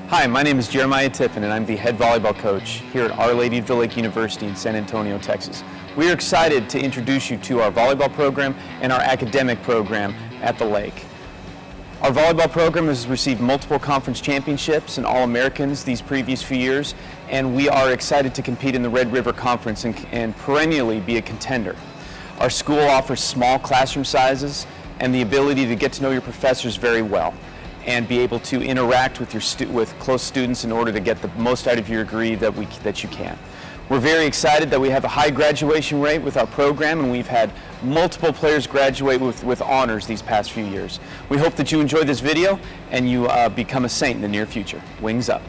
Hi, my name is Jeremiah Tiffin and I'm the head volleyball coach here at Our Lady of the Lake University in San Antonio, Texas. We are excited to introduce you to our volleyball program and our academic program at the lake. Our volleyball program has received multiple conference championships and All-Americans these previous few years, and we are excited to compete in the Red River Conference and perennially be a contender. Our school offers small classroom sizes and the ability to get to know your professors very well and be able to interact with with close students in order to get the most out of your degree that you can. We're very excited that we have a high graduation rate with our program, and we've had multiple players graduate with honors these past few years. We hope that you enjoy this video and you become a Saint in the near future. Wings up.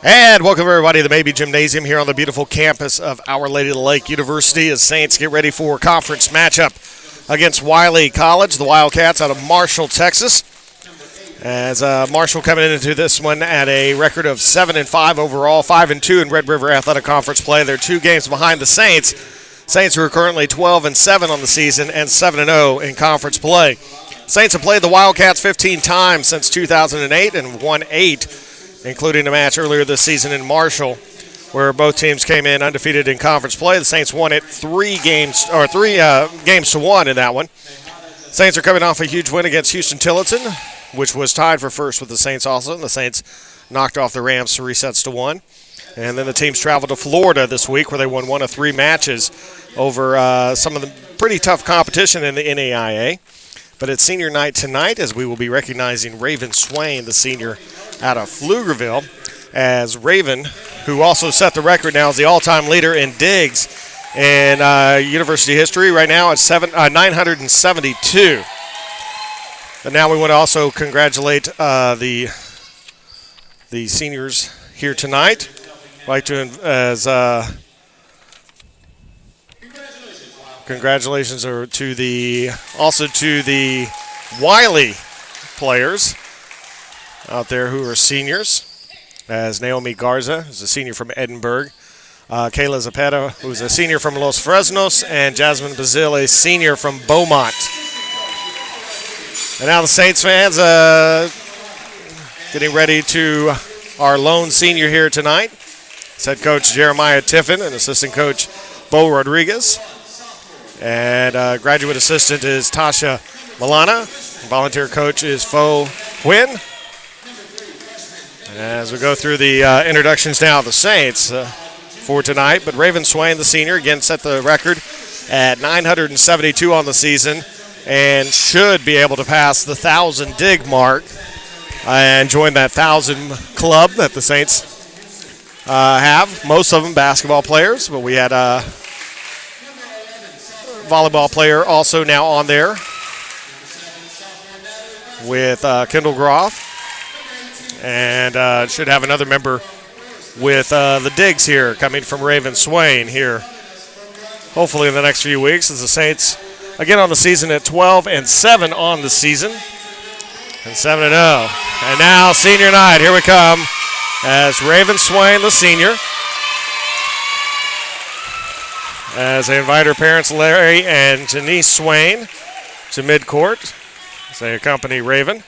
And welcome everybody to the Maybe Gymnasium here on the beautiful campus of Our Lady of the Lake University as Saints get ready for a conference matchup against Wiley College, the Wildcats out of Marshall, Texas. As Marshall coming into this one at a record of 7-5 overall, 5-2 in Red River Athletic Conference play. They're 2 games behind the Saints. Saints who are currently 12-7 on the season and 7-0 in conference play. Saints have played the Wildcats 15 times since 2008 and won 8. Including a match earlier this season in Marshall, where both teams came in undefeated in conference play. The Saints won it 3 games to 1 in that one. Saints are coming off a huge win against Houston Tillotson, which was tied for first with the Saints also. And the Saints knocked off the Rams 3 sets to 1. And then the teams traveled to Florida this week, where they won 1 of 3 matches over some of the pretty tough competition in the NAIA. But it's senior night tonight, as we will be recognizing Raven Swain, the senior out of Pflugerville, as Raven, who also set the record now as the all-time leader in digs in university history. Right now it's 972. And now we want to also congratulate the seniors here tonight. I'd like to congratulations to the Wiley players out there who are seniors, as Naomi Garza is a senior from Edinburgh, Kayla Zapata, who's a senior from Los Fresnos, and Jasmine Bazile, a senior from Beaumont. And now the Saints fans getting ready to our lone senior here tonight. It's head coach Jeremiah Tiffin and assistant coach Bo Rodriguez. And graduate assistant is Tasha Milana. Volunteer coach is Fo Huynh. As we go through the introductions now of the Saints for tonight. But Raven Swain, the senior, again set the record at 972 on the season and should be able to pass the 1,000 dig mark and join that 1,000 club that the Saints have. Most of them basketball players, but we had volleyball player also now on there with Kendall Groff, and should have another member with the digs here coming from Raven Swain here hopefully in the next few weeks, as the Saints again on the season at 12-7 on the season and 7-0. And now senior night, here we come as Raven Swain, the senior, as they invite her parents, Larry and Janice Swain, to midcourt as they accompany Raven.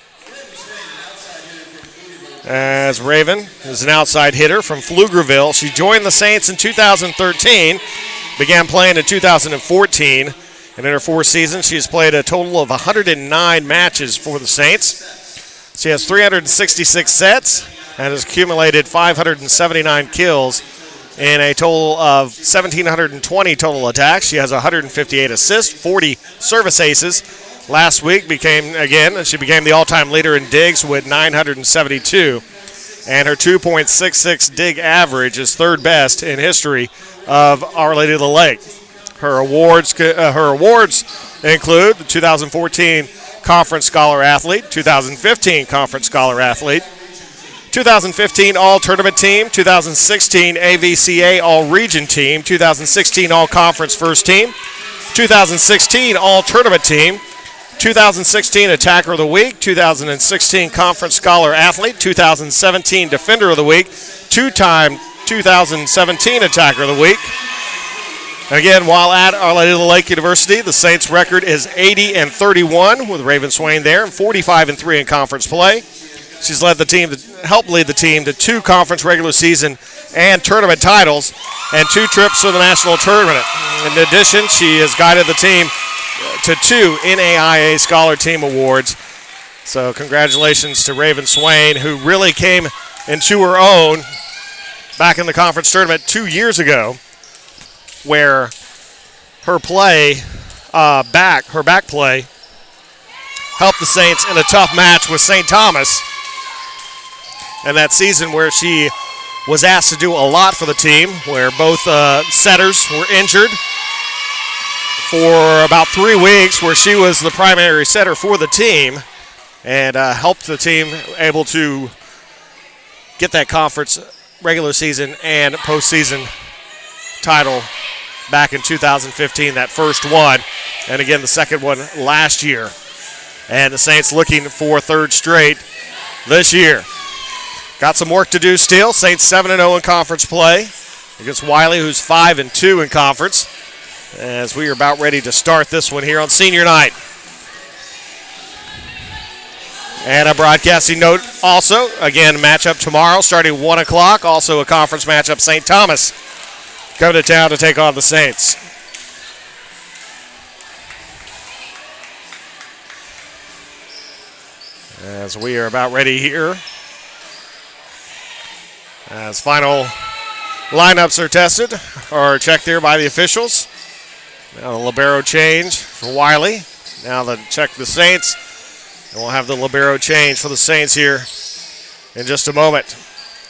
As Raven is an outside hitter from Pflugerville. She joined the Saints in 2013, began playing in 2014, and in her 4 seasons, she has played a total of 109 matches for the Saints. She has 366 sets and has accumulated 579 kills in a total of 1,720 total attacks. She has 158 assists, 40 service aces. Last week she became the all-time leader in digs with 972. And her 2.66 dig average is 3rd best in history of Our Lady of the Lake. Her awards include the 2014 Conference Scholar Athlete, 2015 Conference Scholar Athlete, 2015 All-Tournament Team, 2016 AVCA All-Region Team, 2016 All-Conference First Team, 2016 All-Tournament Team, 2016 Attacker of the Week, 2016 Conference Scholar Athlete, 2017 Defender of the Week, 2-time 2017 Attacker of the Week. And again, while at Our Lady of the Lake University, the Saints' record is 80-31 with Raven Swain there, and 45-3 in conference play. She's helped lead the team to 2 conference regular season and tournament titles and 2 trips to the national tournament. In addition, she has guided the team to 2 NAIA Scholar Team Awards. So congratulations to Raven Swain, who really came into her own back in the conference tournament 2 years ago, where her back play helped the Saints in a tough match with St. Thomas. And that season where she was asked to do a lot for the team, where both setters were injured for about 3 weeks, where she was the primary setter for the team and helped the team able to get that conference regular season and postseason title back in 2015, that first one, and again the second one last year. And the Saints looking for third straight this year. Got some work to do still. Saints 7-0 in conference play against Wiley, who's 5-2 in conference, as we are about ready to start this one here on senior night. And a broadcasting note also, again, matchup tomorrow starting 1 o'clock. Also a conference matchup, St. Thomas coming to town to take on the Saints. As we are about ready here, as final lineups are tested or checked there by the officials. Now the libero change for Wiley. Now check the Saints. And we'll have the libero change for the Saints here in just a moment.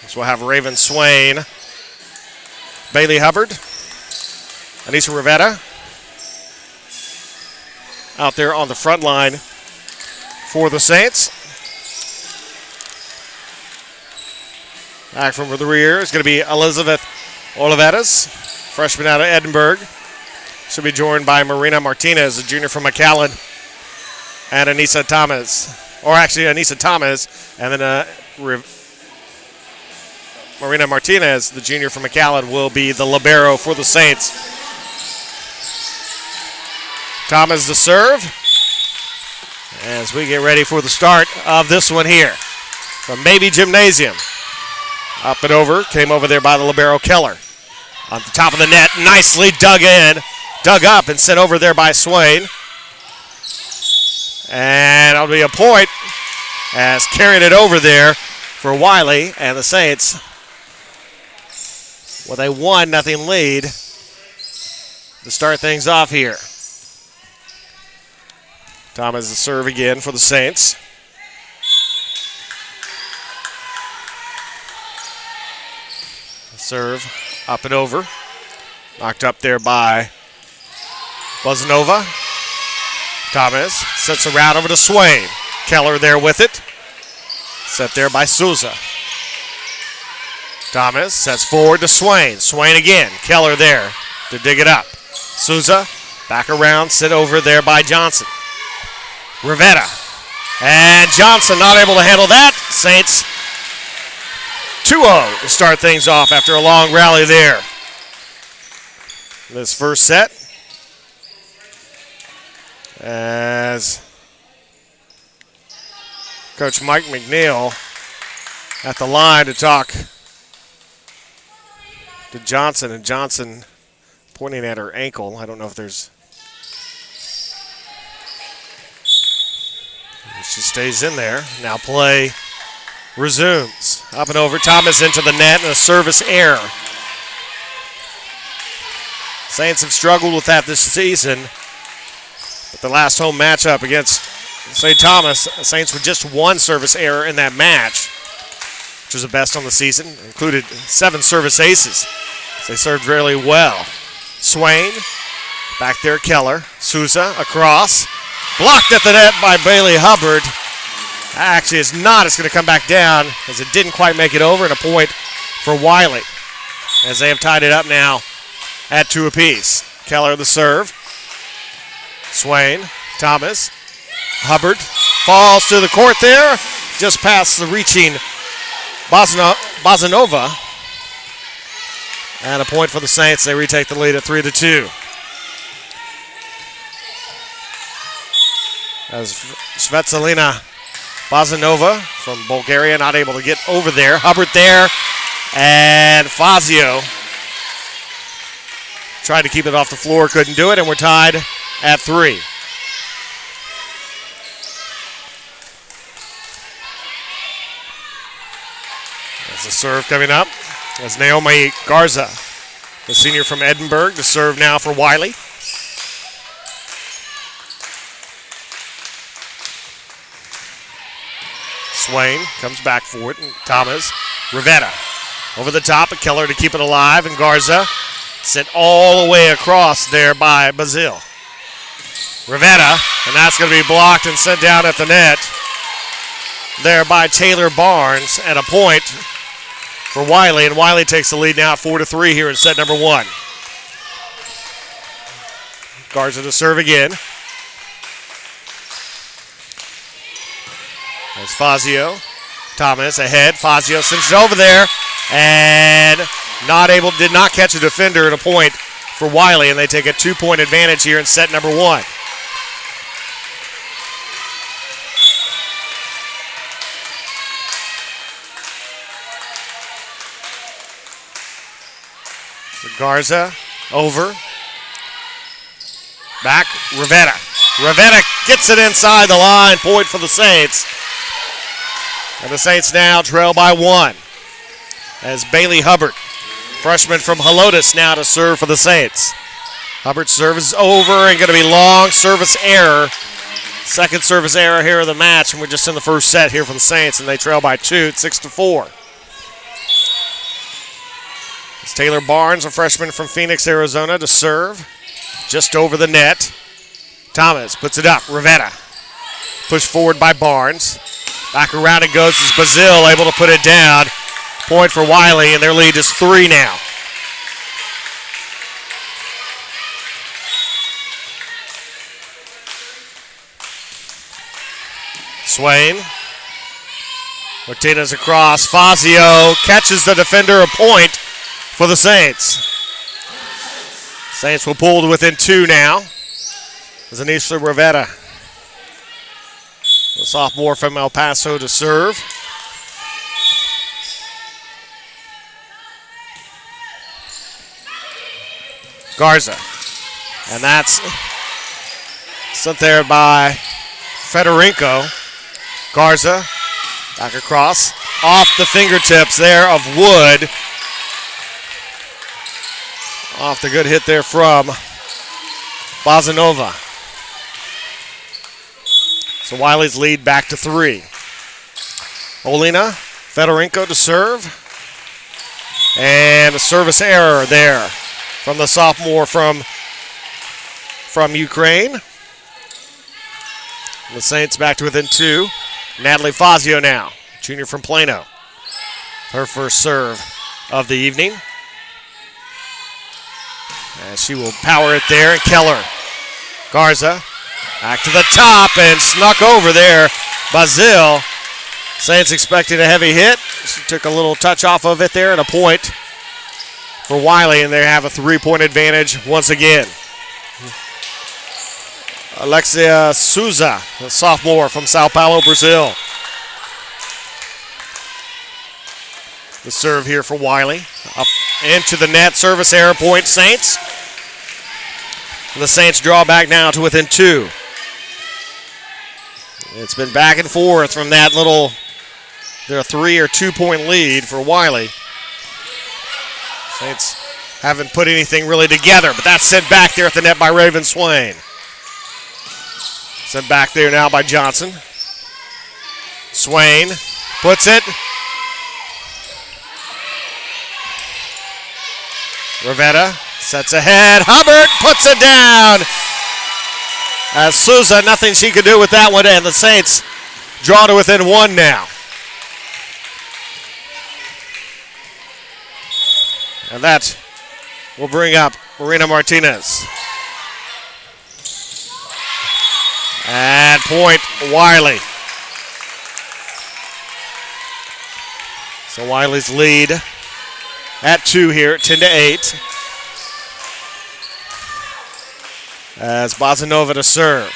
So we'll have Raven Swain, Bailey Hubbard, Anissa Rivetta out there on the front line for the Saints. Back from the rear is going to be Elizabeth Oliveras, freshman out of Edinburgh. She'll be joined by Marina Martinez, a junior from McAllen, and Anissa Thomas. Or actually, Anissa Thomas, and then Marina Martinez, the junior from McAllen, will be the libero for the Saints. Thomas the serve as we get ready for the start of this one here from Maybe Gymnasium. Up and over, came over there by the libero Keller. On the top of the net, nicely dug up and sent over there by Swain. And that'll be a point as carrying it over there for Wiley and the Saints with a 1-0 lead to start things off here. Thomas the serve again for the Saints. Serve up and over. Knocked up there by Buzanova. Thomas sets around over to Swain. Keller there with it. Set there by Souza. Thomas sets forward to Swain. Swain again. Keller there to dig it up. Souza back around, sit over there by Johnson. Rivetta. And Johnson not able to handle that. Saints 2-0 to start things off after a long rally there. This first set, as Coach Mike McNeil at the line to talk to Johnson, and Johnson pointing at her ankle. I don't know if there's... She stays in there. Now play resumes. Up and over, Thomas into the net, and a service error. Saints have struggled with that this season, but the last home matchup against St. Thomas, Saints with just one service error in that match, which was the best on the season, included 7 service aces. So they served really well. Swain, back there, Keller. Souza across. Blocked at the net by Bailey Hubbard. Actually, it's not. It's going to come back down as it didn't quite make it over, and a point for Wiley as they have tied it up now at 2 apiece. Keller the serve. Swain, Thomas, Hubbard falls to the court there, just past the reaching Bozanova. And a point for the Saints. They retake the lead at 3-2. As Svetlana Bozanova from Bulgaria not able to get over there. Hubbard there, and Fazio tried to keep it off the floor, couldn't do it, and we're tied at 3. There's a serve coming up as Naomi Garza, the senior from Edinburgh, to serve now for Wiley. Swain comes back for it, and Thomas. Rivetta over the top, and Keller to keep it alive, and Garza sent all the way across there by Bazil. Rivetta, and that's going to be blocked and sent down at the net there by Taylor Barnes, and a point for Wiley, and Wiley takes the lead now at 4-3 here in set number 1. Garza to serve again. There's Fazio. Thomas ahead. Fazio sends it over there, and did not catch a defender at a point for Wiley, and they take a 2-point advantage here in set number 1. Garza over. Back, Rivetta. Rivetta gets it inside the line. Point for the Saints. And the Saints now trail by 1. As Bailey Hubbard, freshman from Helotes, now to serve for the Saints. Hubbard's serve is over and going to be long service error. Second service error here of the match, and we're just in the first set here for the Saints, and they trail by 2 at 6-4. It's Taylor Barnes, a freshman from Phoenix, Arizona, to serve. Just over the net. Thomas puts it up. Rivetta. Pushed forward by Barnes. Back around it goes as Bazil, able to put it down. Point for Wiley, and their lead is 3 now. Swain. Martinez across. Fazio catches the defender, a point for the Saints. Saints will pull to within 2 now. Zanisha Rivetta, the sophomore from El Paso, to serve. Garza. And that's sent there by Federico. Garza back across. Off the fingertips there of Wood. Off the good hit there from Bazanova. So Wiley's lead back to 3. Olina, Federico to serve. And a service error there from the sophomore from Ukraine. The Saints back to within 2. Natalie Fazio now, junior from Plano. Her first serve of the evening. And she will power it there, and Keller. Garza back to the top and snuck over there. Bazil. Saints expected a heavy hit. She took a little touch off of it there, and a point for Wiley, and they have a 3-point advantage once again. Alexia Souza, the sophomore from Sao Paulo, Brazil. The serve here for Wiley. Up into the net, service error, point Saints. And the Saints draw back now to within 2. It's been back and forth from that little, their 3 or 2-point lead for Wiley. Saints haven't put anything really together, but that's sent back there at the net by Raven Swain. Sent back there now by Johnson. Swain puts it. Rivetta sets ahead. Hubbard puts it down. As Souza, nothing she could do with that one, and the Saints draw to within 1 now. And that will bring up Marina Martinez. And point Wiley. So Wiley's lead at 2 here, 10-8. As Bazanova to serve.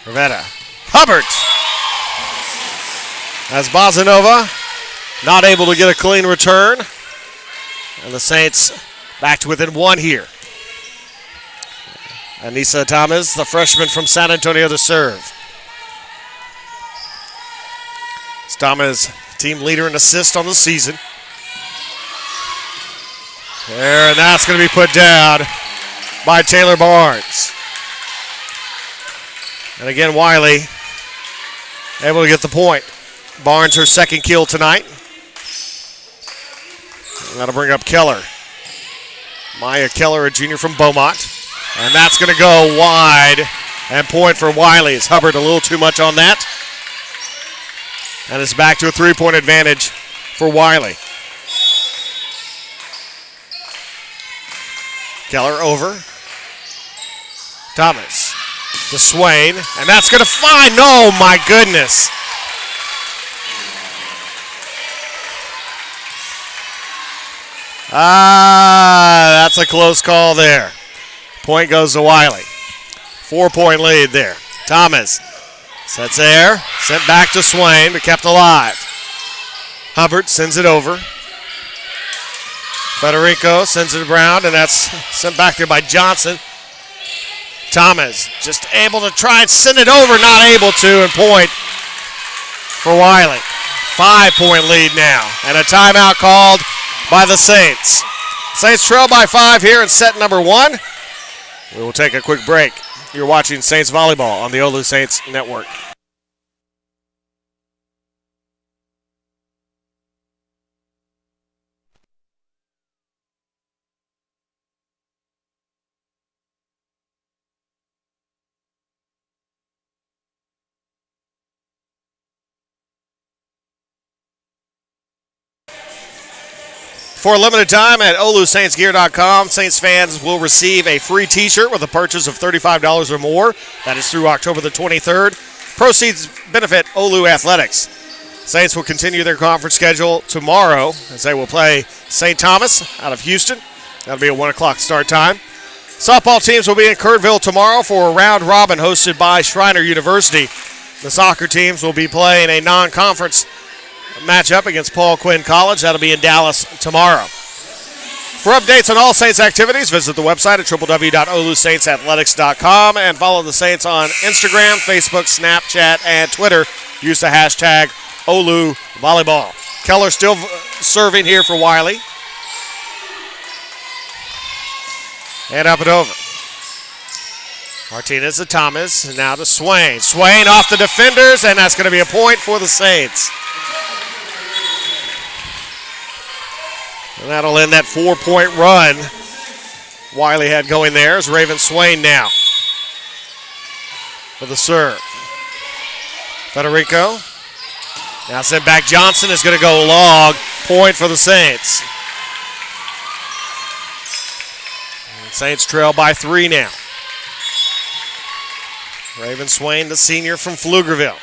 Rivetta. Hubbard. As Bazanova not able to get a clean return. And the Saints back to within 1 here. Anissa Thomas, the freshman from San Antonio, to serve. Thomas, team leader in assists on the season. There, and that's going to be put down by Taylor Barnes. And again, Wiley able to get the point. Barnes, her second kill tonight. And that'll bring up Keller. Maya Keller, a junior from Beaumont. And that's going to go wide. And point for Wiley. Is Hubbard a little too much on that? And it's back to a 3-point advantage for Wiley. Keller over. Thomas to Swain, and that's going to find. Oh, my goodness. That's a close call there. Point goes to Wiley. 4-point lead there. Thomas sets there, sent back to Swain, but kept alive. Hubbard sends it over. Federico sends it around, and that's sent back there by Johnson. Thomas just able to try and send it over, not able to, and point for Wiley. 5-point lead now, and a timeout called by the Saints. Saints trail by 5 here in set number 1. We will take a quick break. You're watching Saints Volleyball on the OLLU Saints Network. For a limited time at OLLUSaintsGear.com, Saints fans will receive a free t-shirt with a purchase of $35 or more. That is through October the 23rd. Proceeds benefit OLLU Athletics. Saints will continue their conference schedule tomorrow as they will play St. Thomas out of Houston. That'll be a 1 o'clock start time. Softball teams will be in Kerrville tomorrow for a round robin hosted by Schreiner University. The soccer teams will be playing a non-conference matchup against Paul Quinn College. That'll be in Dallas tomorrow. For updates on all Saints activities, visit the website at www.ollusaintsathletics.com and follow the Saints on Instagram, Facebook, Snapchat, and Twitter. Use the hashtag OLLU Volleyball. Keller still serving here for Wiley. And up and over. Martinez to Thomas, and now to Swain. Swain off the defenders, and that's going to be a point for the Saints. And that'll end that 4-point run Wiley had going there. Is Raven Swain now for the serve. Federico. Now sent back. Johnson is going to go long. Point for the Saints. And Saints trail by 3 now. Raven Swain, the senior from Pflugerville.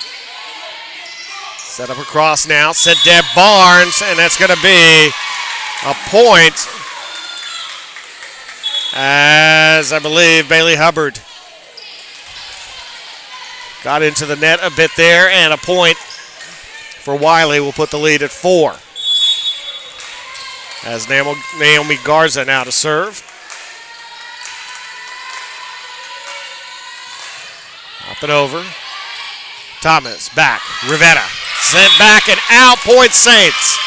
Set up across now. Set Deb Barnes, and that's going to be a point as I believe Bailey Hubbard got into the net a bit there, and a point for Wiley will put the lead at 4. As Naomi Garza now to serve. Up and over. Thomas back. Rivetta sent back and out. Point Saints.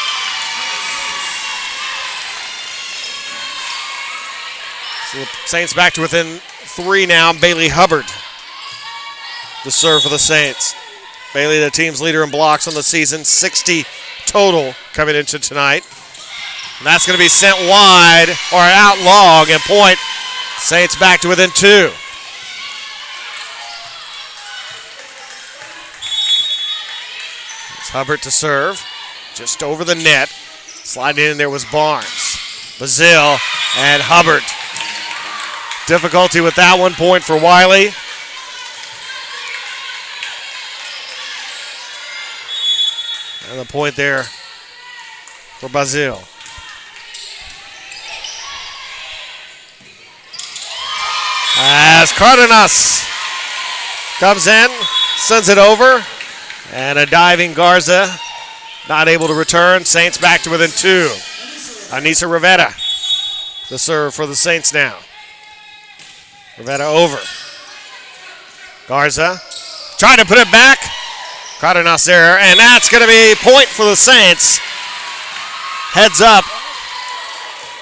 So the Saints back to within 3 now. Bailey Hubbard, the serve for the Saints. Bailey, the team's leader in blocks on the season, 60 total coming into tonight. And that's going to be sent wide or out long, and point. Saints back to within 2. It's Hubbard to serve, just over the net. Sliding in there was Barnes, Bazille, and Hubbard. Difficulty with that one. Point for Wiley. And the point there for Bazille. As Cardenas comes in, sends it over, and a diving Garza not able to return. Saints back to within 2. Anissa Rivetta, the serve for the Saints now. Rivetta over. Garza trying to put it back. Cardenas there, and that's going to be point for the Saints. Heads up.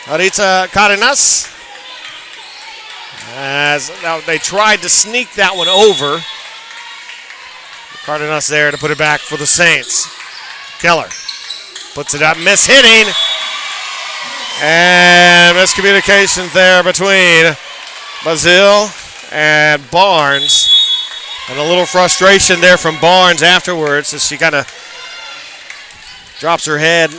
Arita Cardenas. As they tried to sneak that one over. Cardenas there to put it back for the Saints. Keller puts it up, mishitting. And miscommunication there between Bazille and Barnes. And a little frustration there from Barnes afterwards as she kind of drops her head,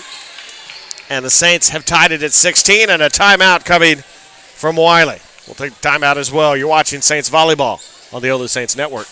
and the Saints have tied it at 16, and a timeout coming from Wiley. We'll take the timeout as well. You're watching Saints Volleyball on the OLLU Saints Network.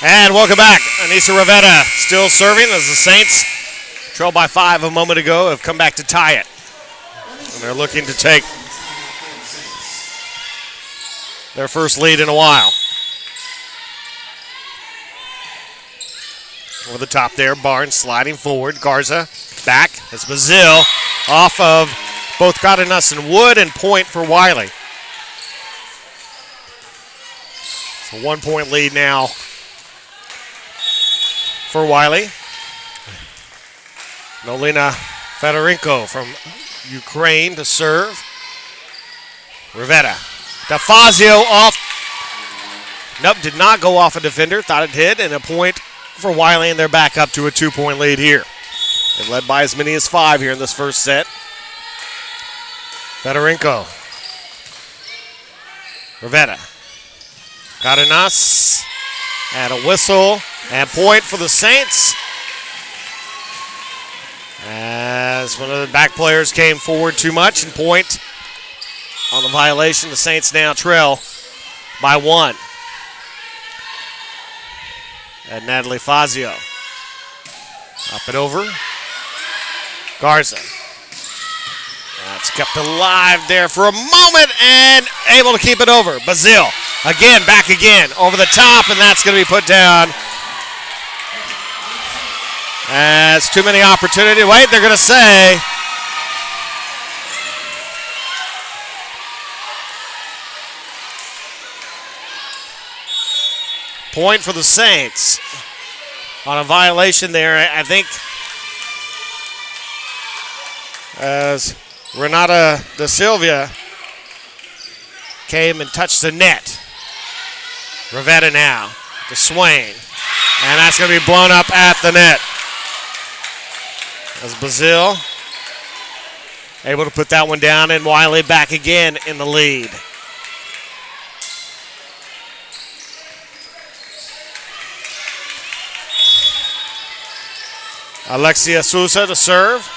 And welcome back. Anissa Rivetta still serving as the Saints, trailed by 5 a moment ago, have come back to tie it. And they're looking to take their first lead in a while. Over the top there, Barnes sliding forward. Garza back as Bazil off of both Cardenas and Wood, and point for Wiley. So 1 point lead now for Wiley. Nolina Fedorenko from Ukraine to serve. Rivetta. DeFazio off. Nope, did not go off a defender. Thought it hit, and a point for Wiley, and they're back up to a 2-point lead here. They've led by as many as 5 here in this first set. Fedorenko. Rivetta. Cardenas. And a whistle. And point for the Saints. As one of the back players came forward too much, and point on the violation. The Saints now trail by 1. And Natalie Fazio. Up and over. Garza. That's kept alive there for a moment and able to keep it over. Bazil again, back again, over the top, and that's going to be put down. As too many opportunities. Wait, they're going to say. Point for the Saints on a violation there. I think as Renata Da Silva came and touched the net. Rivetta now to Swain. And that's going to be blown up at the net. As Bazil able to put that one down, and Wiley back again in the lead. Alexia Sousa to serve.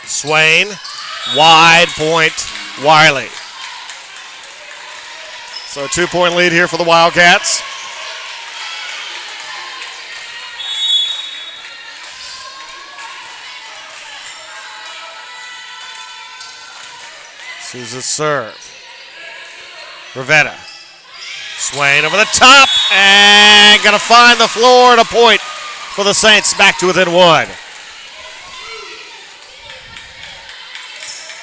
Swain, wide point, Wiley. So a 2-point lead here for the Wildcats. Sousa's serve. Rivetta. Swain over the top, and going to find the floor, and a point for the Saints, back to within 1.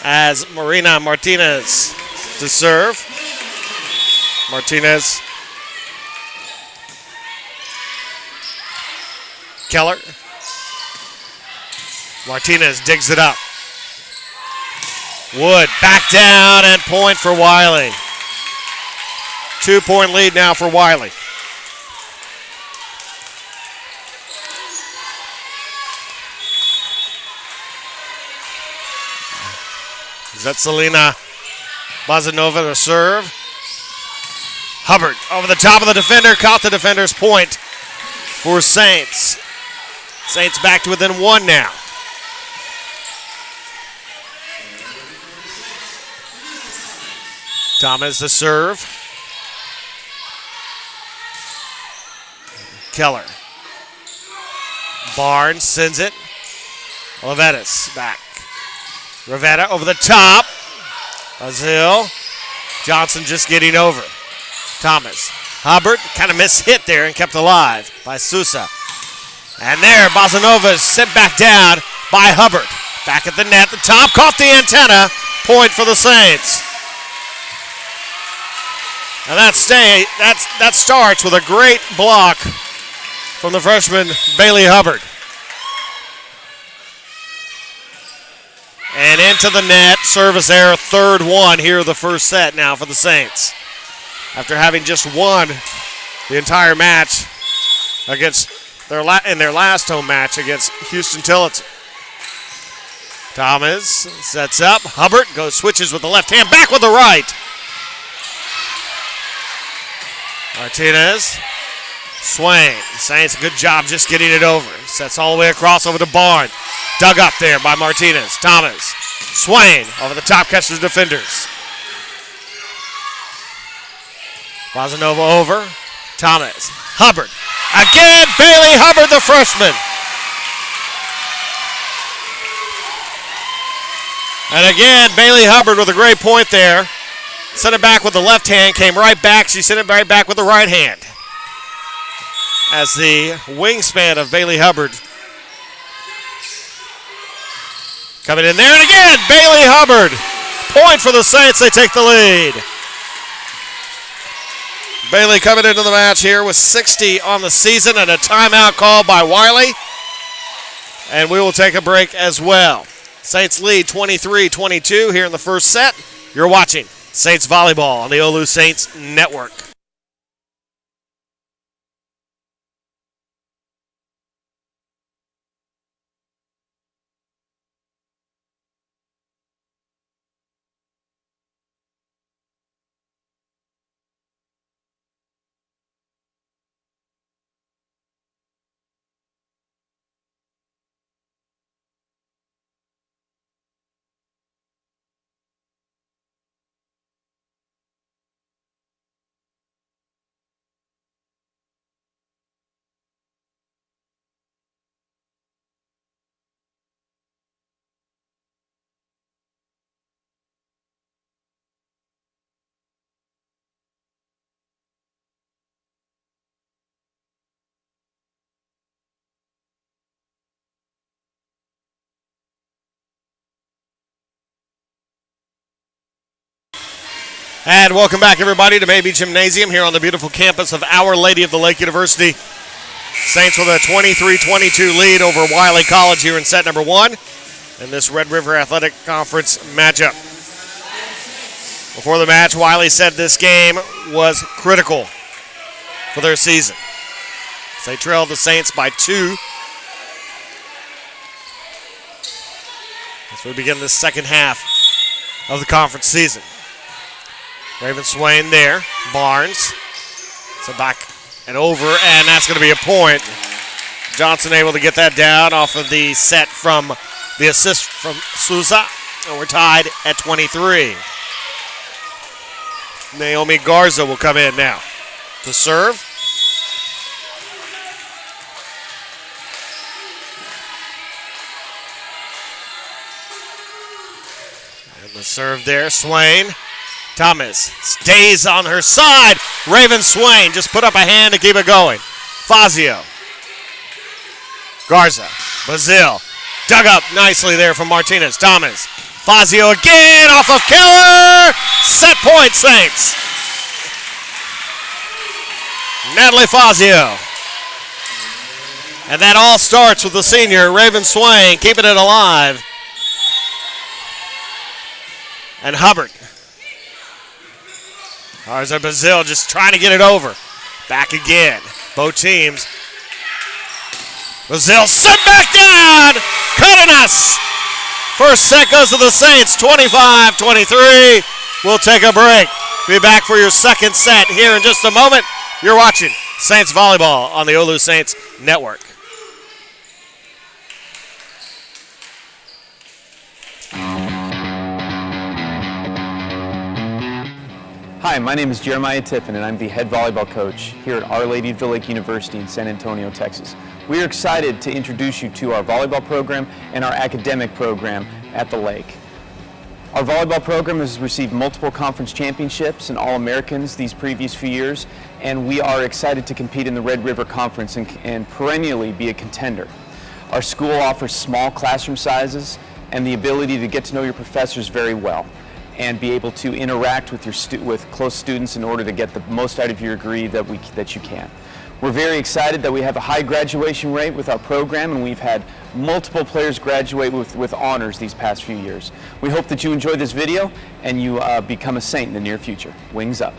As Marina Martinez to serve. Martinez. Keller. Martinez digs it up. Wood back down, and point for Wiley. 2-point lead now for Wiley. Zetselina Bazanova to serve. Hubbard over the top of the defender, caught the defender's point for Saints. Saints back to within 1 now. Thomas the serve. Keller. Barnes sends it. Olivetis back. Rivetta over the top. Bazil. Johnson just getting over. Thomas. Hubbard kind of mishit there and kept alive by Sousa. And there, Bozanova is sent back down by Hubbard. Back at the net, the top, caught the antenna. Point for the Saints. And that starts with a great block from the freshman Bailey Hubbard. And into the net, service error, third one here of the first set now for the Saints. After having just won the entire match against in their last home match against Houston Tillotson. Thomas sets up. Hubbard switches with the left hand, back with the right. Martinez. Swain. Saints, good job just getting it over. Sets all the way across over to Barnes. Dug up there by Martinez. Thomas. Swain over the top, catches the defenders. Bozanova over. Thomas. Hubbard. Again, Bailey Hubbard, the freshman. And again, Bailey Hubbard with a great point there. Sent it back with the left hand, came right back. She sent it right back with the right hand. As the wingspan of Bailey Hubbard coming in there, and again, Bailey Hubbard. Point for the Saints, they take the lead. Bailey coming into the match here with 60 on the season and a timeout called by Wiley. And we will take a break as well. Saints lead 23-22 here in the first set. You're watching Saints Volleyball on the OLLU Saints Network. And welcome back, everybody, to Mabee Gymnasium here on the beautiful campus of Our Lady of the Lake University. Saints with a 23-22 lead over Wiley College here in set number one in this Red River Athletic Conference matchup. Before the match, Wiley said this game was critical for their season. They trailed the Saints by 2. As we begin the second half of the conference season. Raven Swain there. Barnes. So back and over, and that's going to be a point. Johnson able to get that down off of the set from the assist from Sousa. And we're tied at 23. Naomi Garza will come in now to serve. And the serve there, Swain. Thomas stays on her side. Raven Swain just put up a hand to keep it going. Fazio. Garza. Bazil. Dug up nicely there from Martinez. Thomas. Fazio again off of Keller. Set point, Saints. Natalie Fazio. And that all starts with the senior, Raven Swain, keeping it alive. And Hubbard. Garza Bazil just trying to get it over. Back again. Both teams. Bazil set back down. Cardenas. First set goes to the Saints, 25-23. We'll take a break. Be back for your second set here in just a moment. You're watching Saints Volleyball on the OLLU Saints Network. Hi, my name is Jeremiah Tiffin, and I'm the head volleyball coach here at Our Lady of the Lake University in San Antonio, Texas. We are excited to introduce you to our volleyball program and our academic program at the Lake. Our volleyball program has received multiple conference championships and All-Americans these previous few years, and we are excited to compete in the Red River Conference and perennially be a contender. Our school offers small classroom sizes and the ability to get to know your professors very well and be able to interact with with close students in order to get the most out of your degree that you can. We're very excited that we have a high graduation rate with our program, and we've had multiple players graduate with honors these past few years. We hope that you enjoy this video and you become a Saint in the near future. Wings up.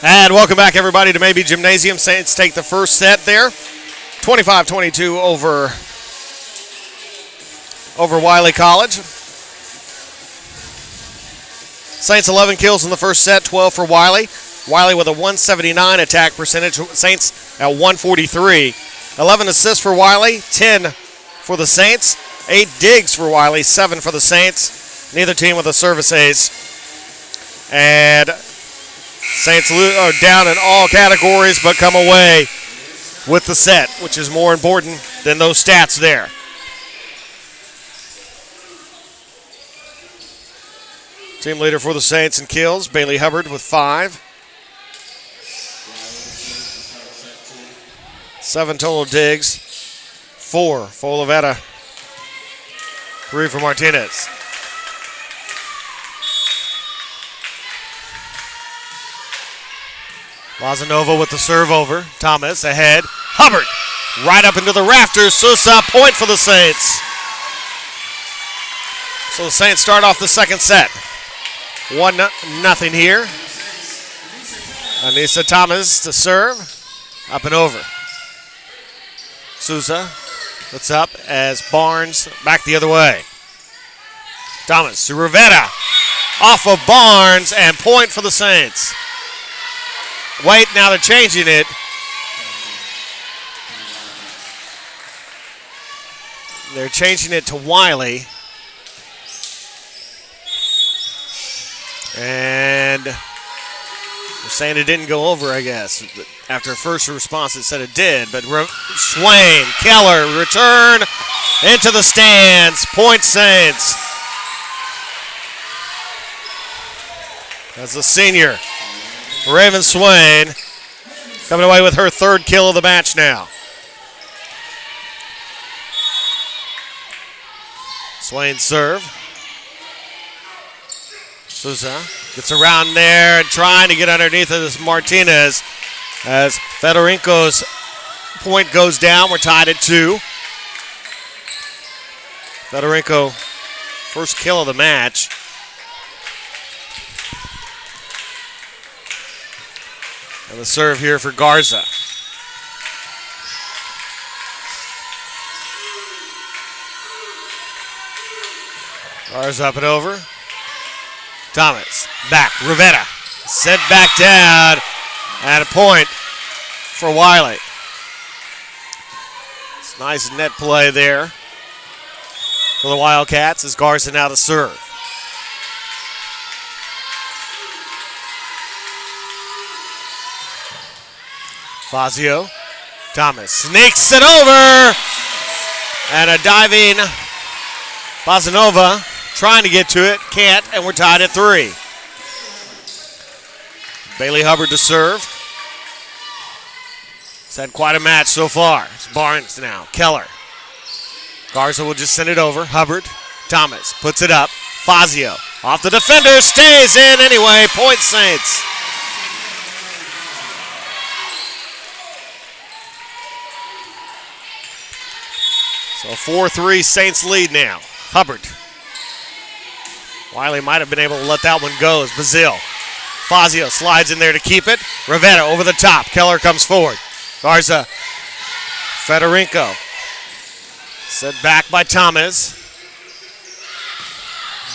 And welcome back, everybody, to Maybe Gymnasium. Saints take the first set there, 25-22 over Wiley College. Saints 11 kills in the first set, 12 for Wiley. Wiley with a 179 attack percentage. Saints at 143. 11 assists for Wiley, 10 for the Saints. 8 digs for Wiley, 7 for the Saints. Neither team with a service ace. And Saints are down in all categories but come away with the set, which is more important than those stats there. Team leader for the Saints in kills, Bailey Hubbard with 5. 7 total digs, 4 for Olivetta, 3 for Martinez. Lazanova with the serve over. Thomas ahead. Hubbard right up into the rafters. Sousa, point for the Saints. So the Saints start off the second set. 1-0 here. Anissa Thomas to serve. Up and over. Sousa puts up as Barnes back the other way. Thomas to Rivetta. Off of Barnes and point for the Saints. Wait, now they're changing it. They're changing it to Wiley. And they're saying it didn't go over, I guess. After a first response, it said it did. But Swain, Keller, return into the stands. Point Saints. That's the senior. Raven Swain coming away with her third kill of the match now. Swain serve. Sousa gets around there and trying to get underneath of this Martinez as Fedorenko's point goes down. We're tied at 2. Fedorenko, first kill of the match. And the serve here for Garza. Garza up and over. Thomas back. Rivetta sent back down. And a point for Wiley. It's nice net play there for the Wildcats as Garza now to serve. Fazio. Thomas sneaks it over. And a diving Bazanova trying to get to it. Can't, and we're tied at 3. Bailey Hubbard to serve. It's had quite a match so far. It's Barnes now. Keller. Garza will just send it over. Hubbard. Thomas puts it up. Fazio off the defender. Stays in anyway. Point Saints. So 4-3 Saints lead now. Hubbard. Wiley might have been able to let that one go as Bazile. Fazio slides in there to keep it. Rivetta over the top. Keller comes forward. Garza. Federico. Set back by Thomas.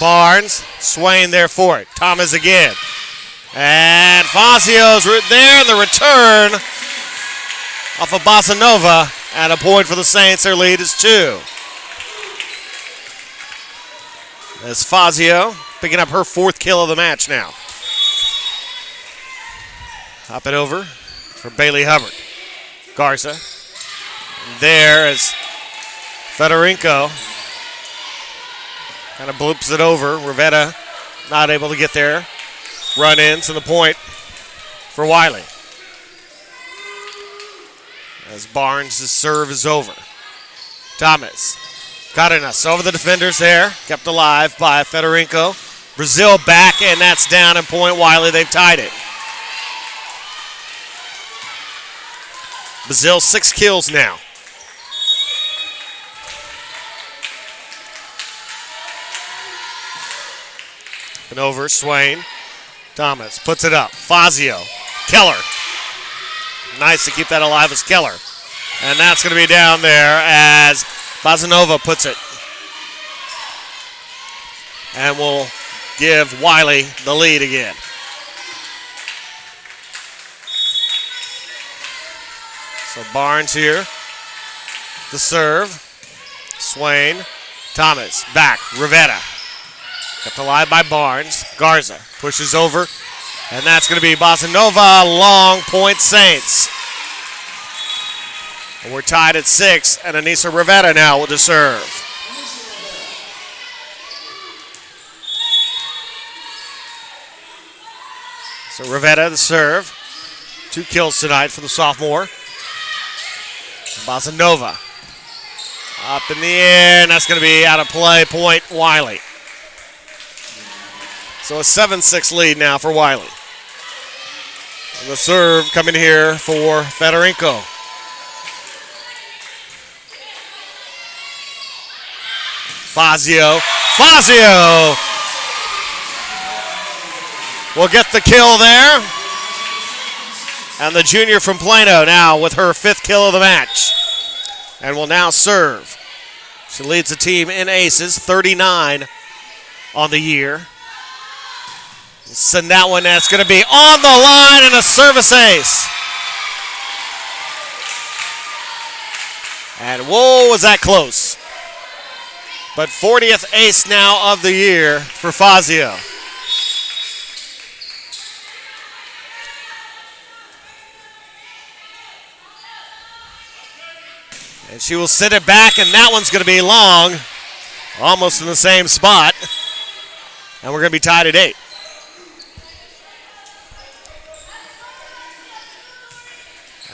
Barnes. Swain there for it. Thomas again. And Fazio's there in the return off of Bazanova. And a point for the Saints. Their lead is 2. As Fazio picking up her 4th kill of the match now. Hop it over for Bailey Hubbard. Garza. There is Federico. Kind of bloops it over. Rivetta not able to get there. Run in to the point for Wiley. As Barnes' serve is over. Thomas. Cardenas over the defenders there. Kept alive by Federico. Brazil back, and that's down and point Wiley. They've tied it. Brazil 6 kills now. And over, Swain. Thomas puts it up. Fazio. Keller. Nice to keep that alive as Keller. And that's going to be down there as Bazanova puts it. And we'll give Wiley the lead again. So Barnes here. The serve. Swain. Thomas back. Rivetta. Kept alive by Barnes. Garza pushes over. And that's going to be Bazanova. Long point Saints. And we're tied at 6. And Anissa Rivetta now with the serve. So Rivetta the serve. 2 kills tonight for the sophomore. Bazanova. Up in the air. And that's going to be out of play. Point Wiley. So a 7-6 lead now for Wiley. And the serve coming here for Federico. Fazio. Fazio will get the kill there. And the junior from Plano now with her 5th kill of the match. And will now serve. She leads the team in aces, 39 on the year. Send that one, that's going to be on the line and a service ace. And whoa, was that close. But 40th ace now of the year for Fazio. And she will send it back, and that one's going to be long. Almost in the same spot. And we're going to be tied at 8.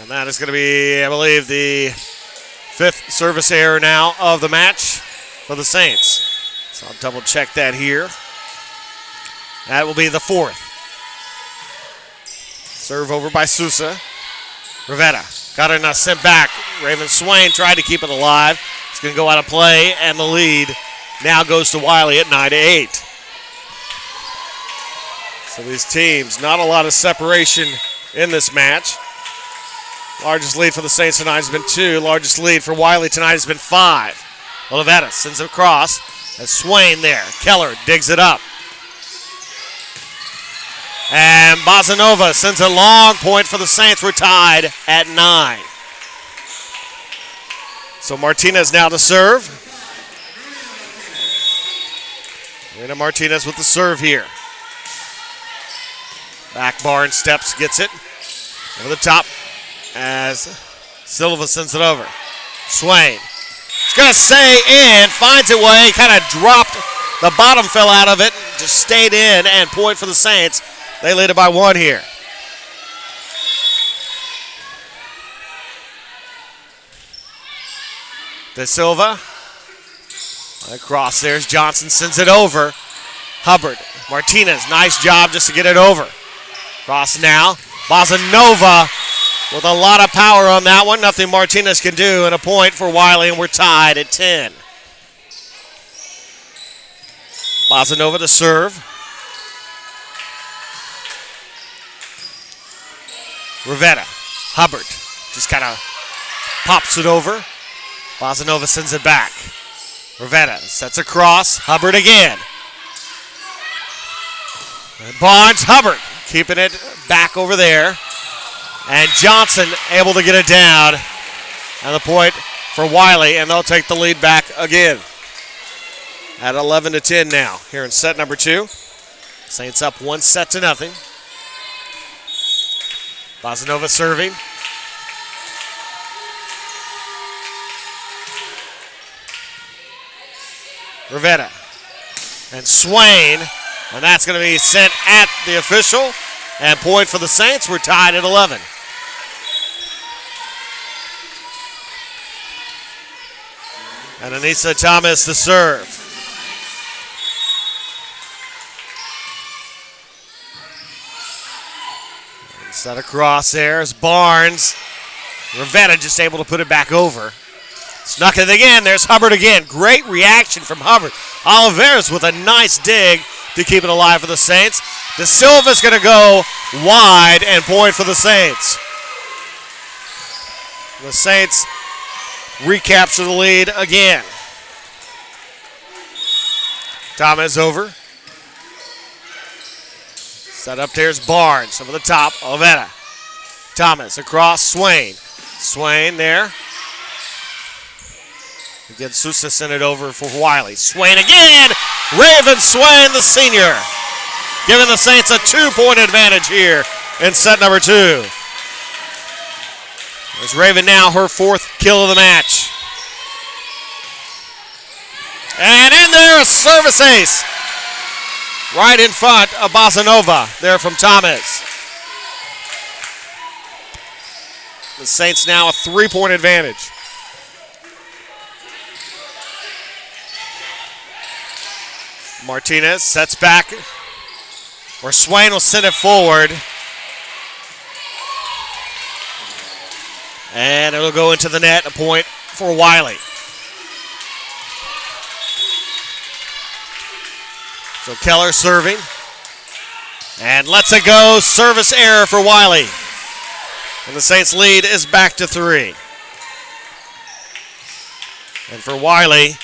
And that is going to be, I believe, the 5th service error now of the match for the Saints. So I'll double check that here. That will be the 4th. Serve over by Sousa. Rivetta got it sent back. Raven Swain tried to keep it alive. It's going to go out of play, and the lead now goes to Wiley at 9-8. So these teams, not a lot of separation in this match. Largest lead for the Saints tonight has been 2. Largest lead for Wiley tonight has been 5. Olivetta sends it across. As Swain there. Keller digs it up. And Bozanova sends a long point for the Saints. We're tied at 9. So Martinez now to serve. Rena Martinez with the serve here. Back Barnes steps, gets it. Over the top as Silva sends it over. Swain. He's going to stay in, finds it way, kind of dropped. The bottom fell out of it, just stayed in, and point for the Saints. They lead it by 1 here. De Silva. Across there's Johnson, sends it over. Hubbard. Martinez, nice job just to get it over. Cross now. Bozanova with a lot of power on that one. Nothing Martinez can do, and a point for Wiley, and we're tied at 10. Bozanova to serve. Rivetta. Hubbard just kind of pops it over. Bozanova sends it back. Rivetta sets across. Hubbard again. And Barnes, Hubbard keeping it back over there. And Johnson able to get it down. And the point for Wiley, and they'll take the lead back again. At 11-10 now, here in set number 2. Saints up 1-0. Bozanova serving. Rivetta and Swain, and that's going to be sent at the official. And point for the Saints. We're tied at 11. And Anissa Thomas to serve. Set across there is Barnes. Rivetta just able to put it back over. Snuck it again. There's Hubbard again. Great reaction from Hubbard. Oliveras with a nice dig to keep it alive for the Saints. De Silva's going to go wide and point for the Saints. The Saints recapture the lead again. Thomas over. Set up there's Barnes over the top. Olvera. Thomas across Swain. Swain there. Again, Sousa sent it over for Wiley. Swain again. Raven Swain, the senior, giving the Saints a 2-point advantage here in set number 2. There's Raven now, her 4th kill of the match. And in there, a service ace. Right in front of Bozanova there from Thomas. The Saints now a 3-point advantage. Martinez sets back, or Swain will send it forward. And it'll go into the net, a point for Wiley. So Keller serving. And lets it go, service error for Wiley. And the Saints lead is back to 3. And for Wiley,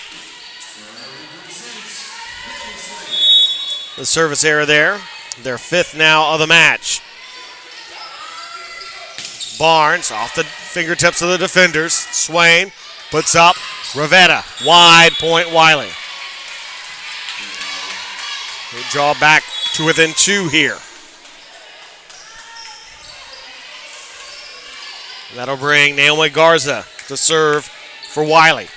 the service error there. Their 5th now of the match. Barnes off the fingertips of the defenders. Swain puts up. Rivetta. Wide point Wiley. They draw back to within 2 here. That'll bring Naomi Garza to serve for Wiley.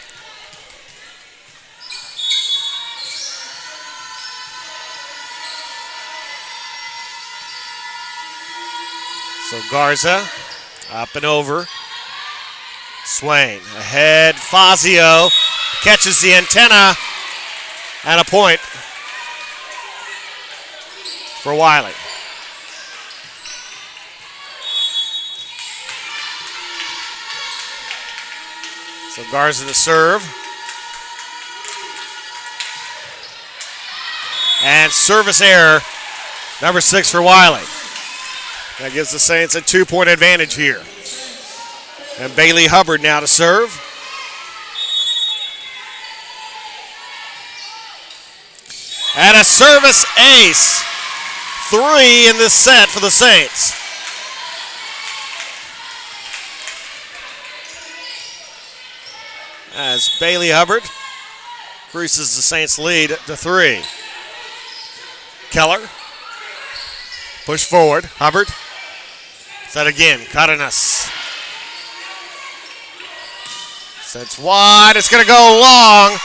So Garza up and over. Swain ahead. Fazio catches the antenna, and a point for Wiley. So Garza to serve. And service error, number 6 for Wiley. That gives the Saints a 2-point advantage here. And Bailey Hubbard now to serve. And a service ace 3 in this set for the Saints. As Bailey Hubbard increases the Saints' lead to 3. Keller. Push forward. Hubbard. Set again. Cardenas. Sets wide. It's going to go long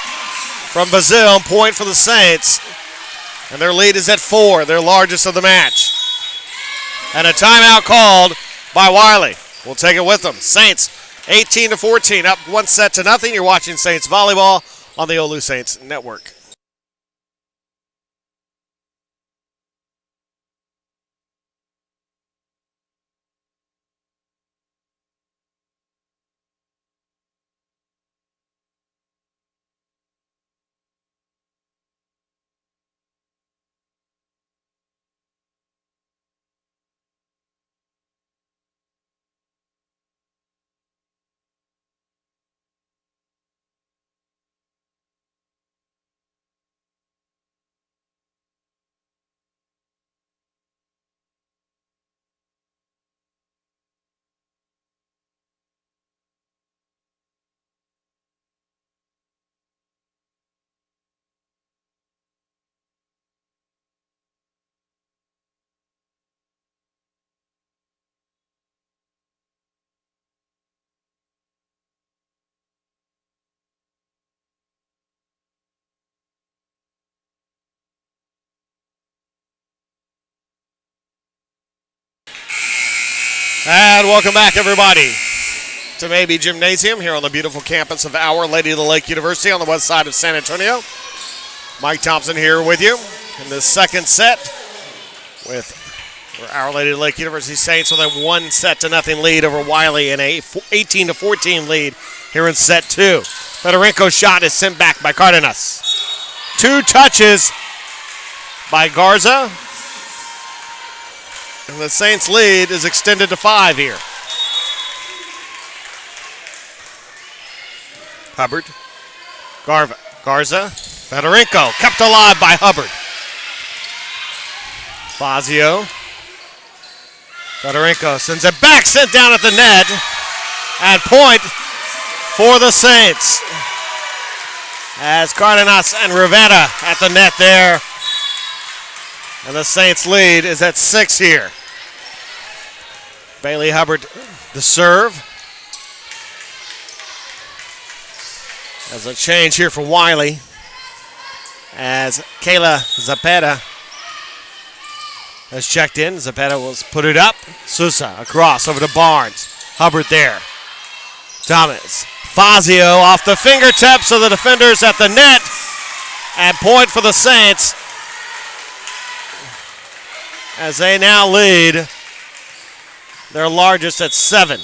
from Bazil. Point for the Saints. And their lead is at 4, their largest of the match. And a timeout called by Wiley. We'll take it with them. Saints 18-14, up 1-0. You're watching Saints Volleyball on the OLLU Saints Network. And welcome back, everybody, to Maybe Gymnasium here on the beautiful campus of Our Lady of the Lake University on the west side of San Antonio. Mike Thompson here with you in the second set with Our Lady of the Lake University Saints with a 1-0 lead over Wiley and a 18-14 lead here in set 2. Fedorenko's shot is sent back by Cardenas. 2 touches by Garza. And the Saints' lead is extended to 5 here. Hubbard. Garza. Fedorenko kept alive by Hubbard. Fazio. Fedorenko sends it back, sent down at the net. And point for the Saints. As Cardenas and Rivera at the net there. And the Saints' lead is at 6 here. Bailey Hubbard, the serve. There's a change here for Wiley as Kayla Zapeta has checked in. Zapeta will put it up. Sousa across over to Barnes. Hubbard there. Thomas. Fazio off the fingertips of the defenders at the net. And point for the Saints as they now lead their largest at 7.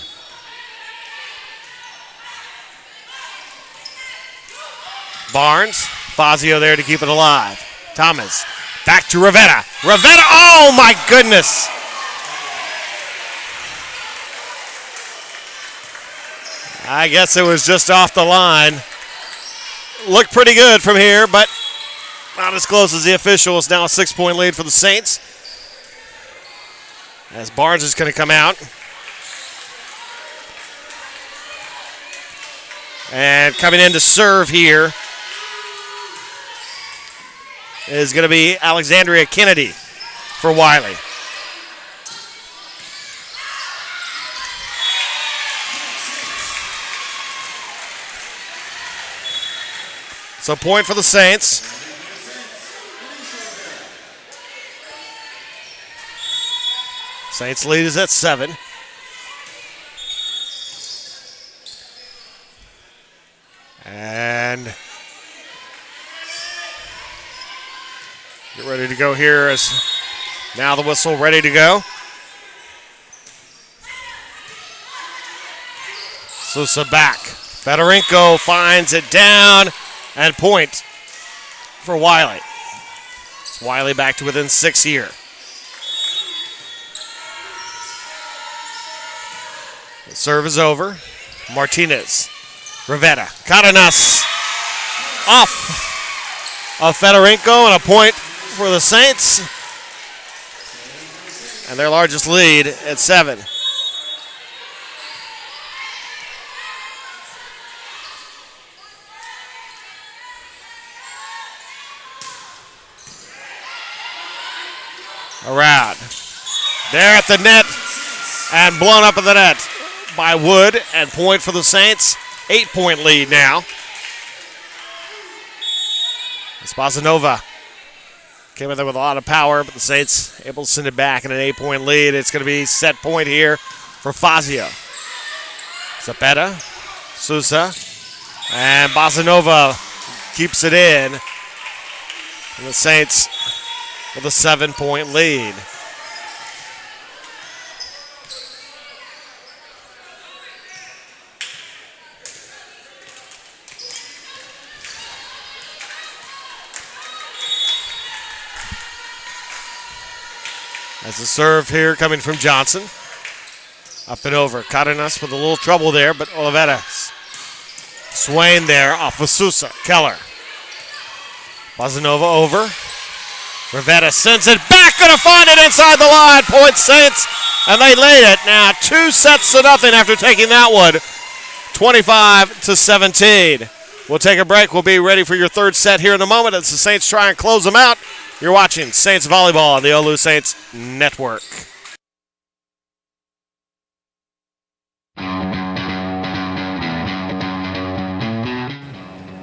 Barnes, Fazio there to keep it alive. Thomas, back to Rivera. Rivera, oh my goodness! I guess it was just off the line. Looked pretty good from here, but not as close as the official. It's now a 6-point lead for the Saints. As Barnes is going to come out. And coming in to serve here is going to be Alexandria Kennedy for Wiley. So point for the Saints. Saints lead is at 7. And get ready to go here as now the whistle ready to go. Sousa back. Fedorenko finds it down and point for Wiley. It's Wiley back to within 6 here. The serve is over. Martinez. Rivera. Cardenas. Off of Fedorenko and a point for the Saints. and their largest lead at 7. Around. There at the net and blown up in the net by Wood, and point for the Saints. 8-point lead now. Spasanova came in there with a lot of power, but the Saints able to send it back in an 8-point lead. It's going to be set point here for Fazio. Zapeta, Sousa, and Basanova keeps it in. And the Saints with a 7-point lead. As the serve here coming from Johnson. Up and over. Cardenas with a little trouble there, but Oliveras. Swain there off of Sousa. Keller. Basanova over. Rivetta sends it back. Going to find it inside the line. Point Saints. And they laid it. Now 2-0 after taking that one. 25-17. We'll take a break. We'll be ready for your third set here in a moment as the Saints try and close them out. You're watching Saints Volleyball on the OLLU Saints Network.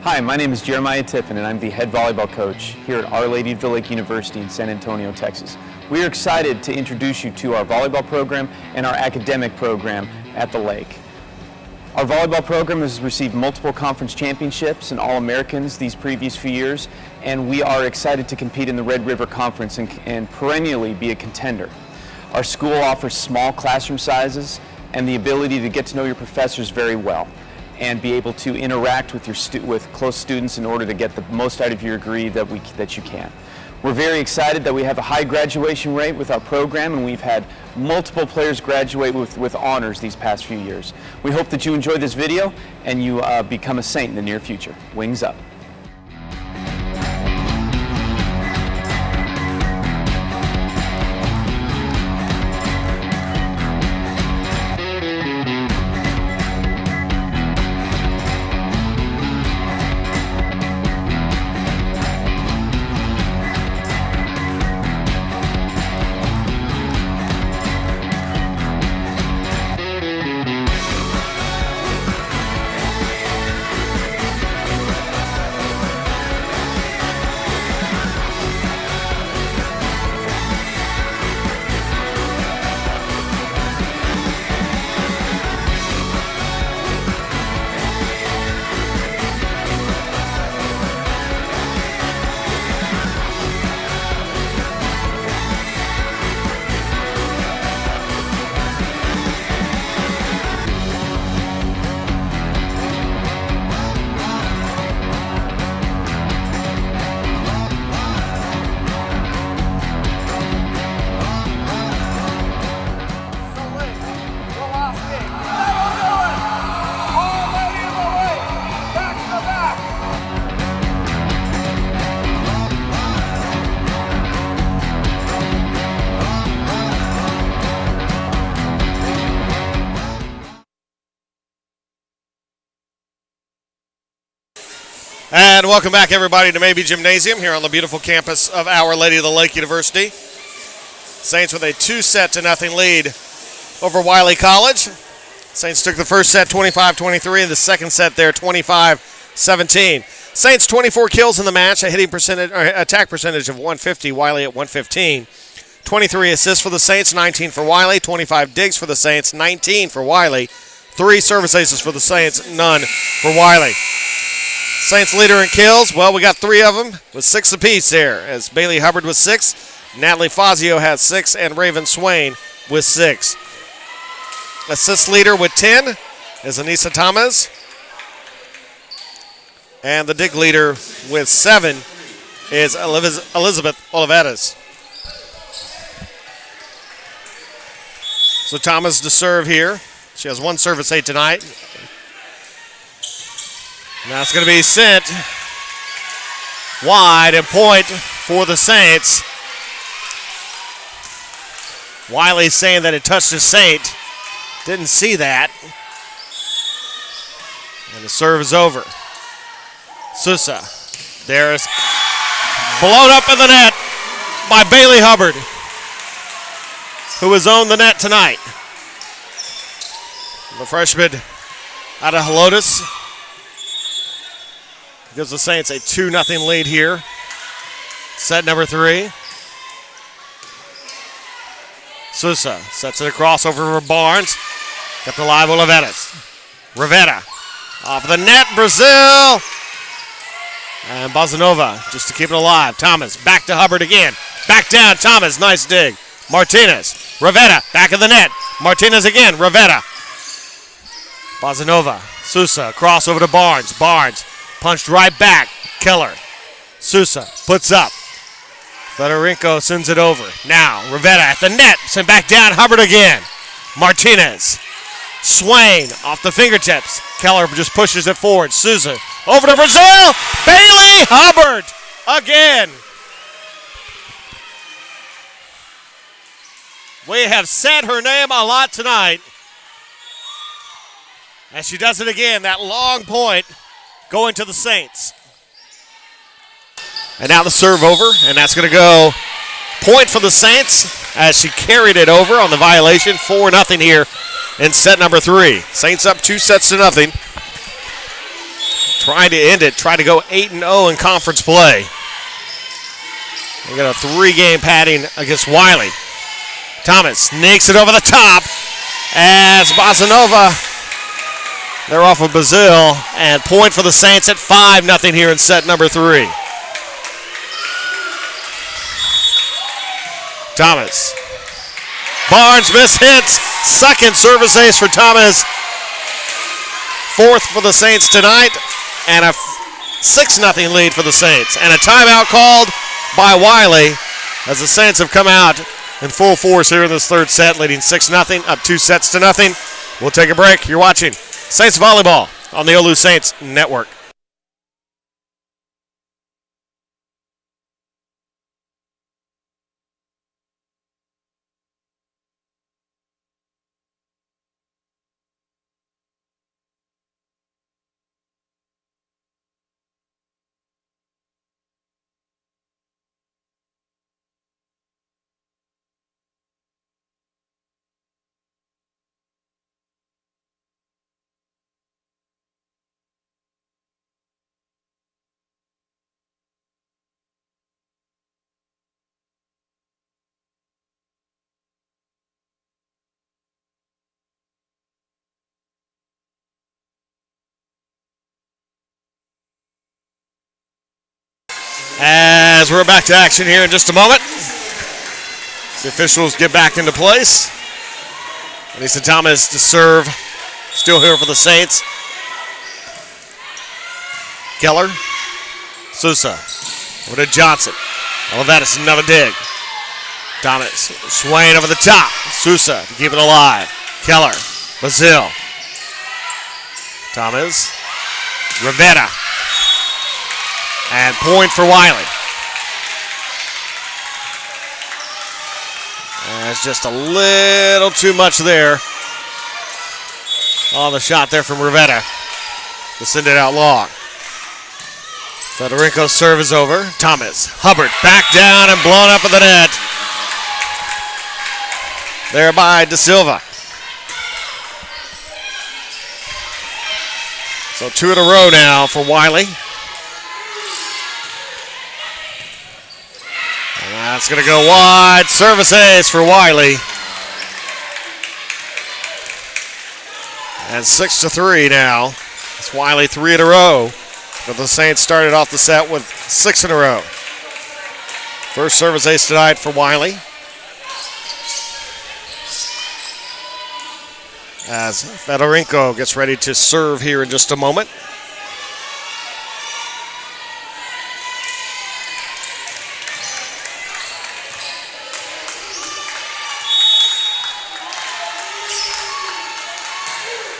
Hi, my name is Jeremiah Tiffin, and I'm the head volleyball coach here at Our Lady of the Lake University in San Antonio, Texas. We are excited to introduce you to our volleyball program and our academic program at the Lake. Our volleyball program has received multiple conference championships and All-Americans these previous few years, and we are excited to compete in the Red River Conference and perennially be a contender. Our school offers small classroom sizes and the ability to get to know your professors very well and be able to interact with with close students in order to get the most out of your degree that you can. We're very excited that we have a high graduation rate with our program, and we've had multiple players graduate with honors these past few years. We hope that you enjoy this video and you become a Saint in the near future. Wings up. And welcome back, everybody, to Maybe Gymnasium here on the beautiful campus of Our Lady of the Lake University. Saints with a 2-0 lead over Wiley College. Saints took the first set 25-23, and the second set there 25-17. Saints 24 kills in the match, a hitting percentage, or attack percentage of 150. Wiley at 115. 23 assists for the Saints, 19 for Wiley. 25 digs for the Saints, 19 for Wiley. 3 service aces for the Saints, none for Wiley. Saints leader in kills, well, we got 3 of them with 6 apiece there, as Bailey Hubbard with 6, Natalie Fazio had 6, and Raven Swain with 6. Assist leader with 10 is Anissa Thomas. And the dig leader with 7 is Elizabeth Oliveras. So Thomas to serve here. She has 1 service 8 tonight. Now it's going to be sent wide and point for the Saints. Wiley saying that it touched a Saint. Didn't see that. And the serve is over. Sousa. There is blown up in the net by Bailey Hubbard, who has owned the net tonight. The freshman out of Helotes gives the Saints a 2-0 lead here. Set number 3. Sousa sets it across over for Barnes. Kept alive with Rivetta off the net, Brazil. And Bozanova just to keep it alive. Thomas back to Hubbard again. Back down, Thomas, nice dig. Martinez, Rivetta, back of the net. Martinez again, Rivetta. Bozanova, Sousa, cross over to Barnes. Barnes punched right back. Keller, Sousa puts up. Fedorenko sends it over. Now, Rivetta at the net. Sent back down, Hubbard again. Martinez. Swain off the fingertips. Keller just pushes it forward. Sousa over to Brazil. Bailey Hubbard again. We have said her name a lot tonight. And she does it again. That long point going to the Saints. And now the serve over, and that's going to go point for the Saints as she carried it over on the violation. 4-0 here in set number 3. Saints up 2-0. Trying to end it, try to go 8-0 in conference play. They got a 3-game padding against Wiley. Thomas sneaks it over the top as Bozanova. They're off of Brazil, and point for the Saints at 5-0 here in set number 3. Thomas. Barnes mishits. Second service ace for Thomas. 4th for the Saints tonight, and a 6-0 lead for the Saints. And a timeout called by Wiley as the Saints have come out in full force here in this 3rd set, leading 6-0, up 2-0. We'll take a break. You're watching Saints Volleyball on the OLLU Saints Network. As we're back to action here in just a moment, the officials get back into place. Lisa Thomas to serve, still here for the Saints. Keller, Sousa, over to Johnson. Olivetis, another dig. Thomas, Swain over the top. Sousa to keep it alive. Keller, Brazil. Thomas, Rivetta. And point for Wiley. And it's just a little too much there on the shot there from Rivetta to send it out long. Fedorenko's serve is over. Thomas, Hubbard back down and blown up in the net. There by De Silva. So 2 in a row now for Wiley. That's going to go wide. Service ace for Wiley. And 6-3 now. It's Wiley 3 in a row. But the Saints started off the set with 6 in a row. First service ace tonight for Wiley. As Fedorenko gets ready to serve here in just a moment.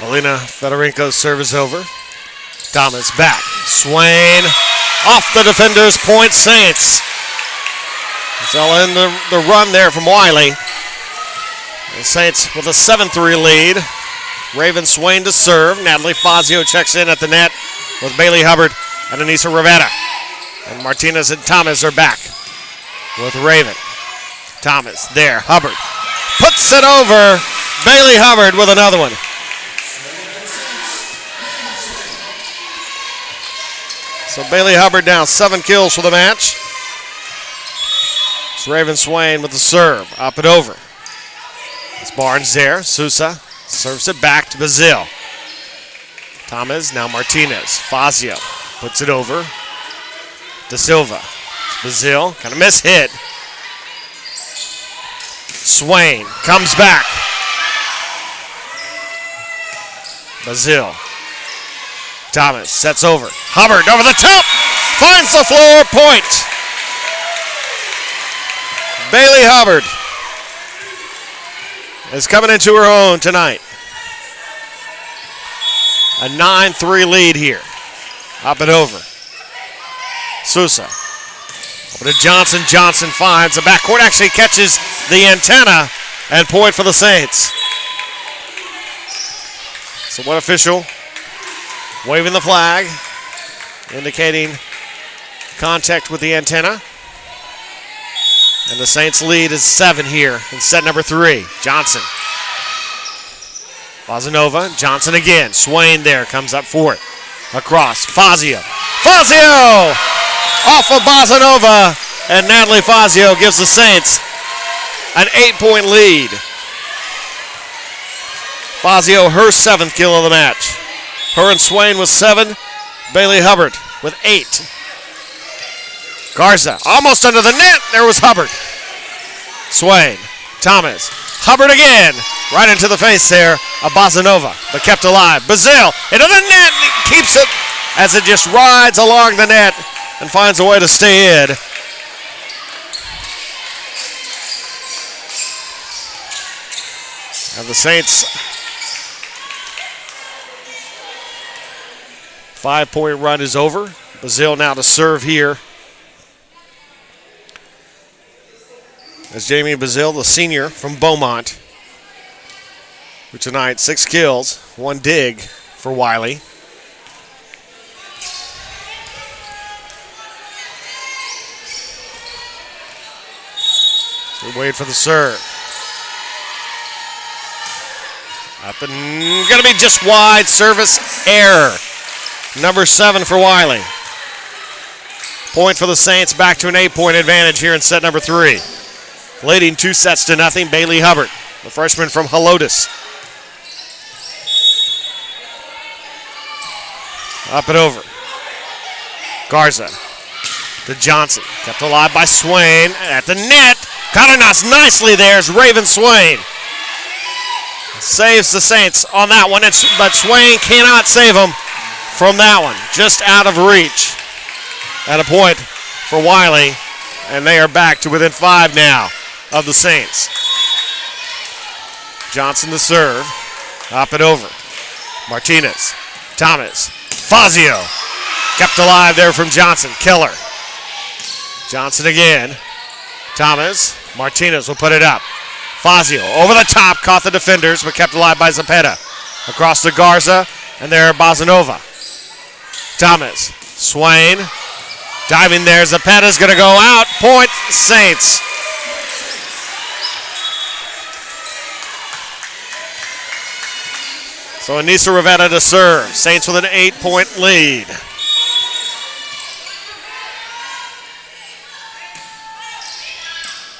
Alina Fedorenko's serve is over. Thomas back. Swain off the defenders. Point Saints. It's all in the run there from Wiley. The Saints with a 7-3 lead. Raven Swain to serve. Natalie Fazio checks in at the net with Bailey Hubbard and Anissa Rivetta. And Martinez and Thomas are back with Raven. Thomas there. Hubbard puts it over. Bailey Hubbard with another one. So Bailey Hubbard now 7 kills for the match. It's Raven Swain with the serve. Up and over. It's Barnes there. Sousa serves it back to Bazile. Thomas, now Martinez. Fazio puts it over. De Silva. Bazile, kind of mishit. Swain comes back. Bazile. Thomas sets over. Hubbard over the top. Finds the floor. Point. Bailey Hubbard is coming into her own tonight. A 9-3 lead here. Up and over. Sousa. Over to Johnson. Johnson finds the backcourt. Actually catches the antenna. And point for the Saints. So one official waving the flag, indicating contact with the antenna. And the Saints lead is 7 here in set number 3. Johnson. Bazanova. Johnson again. Swain there comes up for it. Across. Fazio. Fazio! Off of Bazanova. And Natalie Fazio gives the Saints an 8-point lead. Fazio, her 7th kill of the match. Her and Swain with 7. Bailey Hubbard with 8. Garza almost under the net. There was Hubbard. Swain. Thomas. Hubbard again. Right into the face there of Bazanova, but kept alive. Bazile into the net. Keeps it as it just rides along the net and finds a way to stay in. And the Saints 5-point run is over. Bazile now to serve here. As Jamie Bazile, the senior from Beaumont, who tonight 6 kills, 1 dig for Wiley. So we wait for the serve. Up and gonna be just wide. Service error. Number 7 for Wiley. Point for the Saints, back to an 8-point advantage here in set number 3. Leading 2-0. Bailey Hubbard, the freshman from Helotes. Up and over. Garza to Johnson. Kept alive by Swain at the net. Cardenas nicely there is Raven Swain. Saves the Saints on that one, but Swain cannot save them from that one. Just out of reach. At a point for Wiley, and they are back to within 5 now of the Saints. Johnson the serve. Up and over. Martinez. Thomas. Fazio. Kept alive there from Johnson. Keller. Johnson again. Thomas. Martinez will put it up. Fazio over the top. Caught the defenders, but kept alive by Zepeda. Across to Garza, and there Bazanova. Thomas. Swain. Diving there. Zepeda's going to go out. Point Saints. So Anissa Rivetta to serve. Saints with an 8-point lead.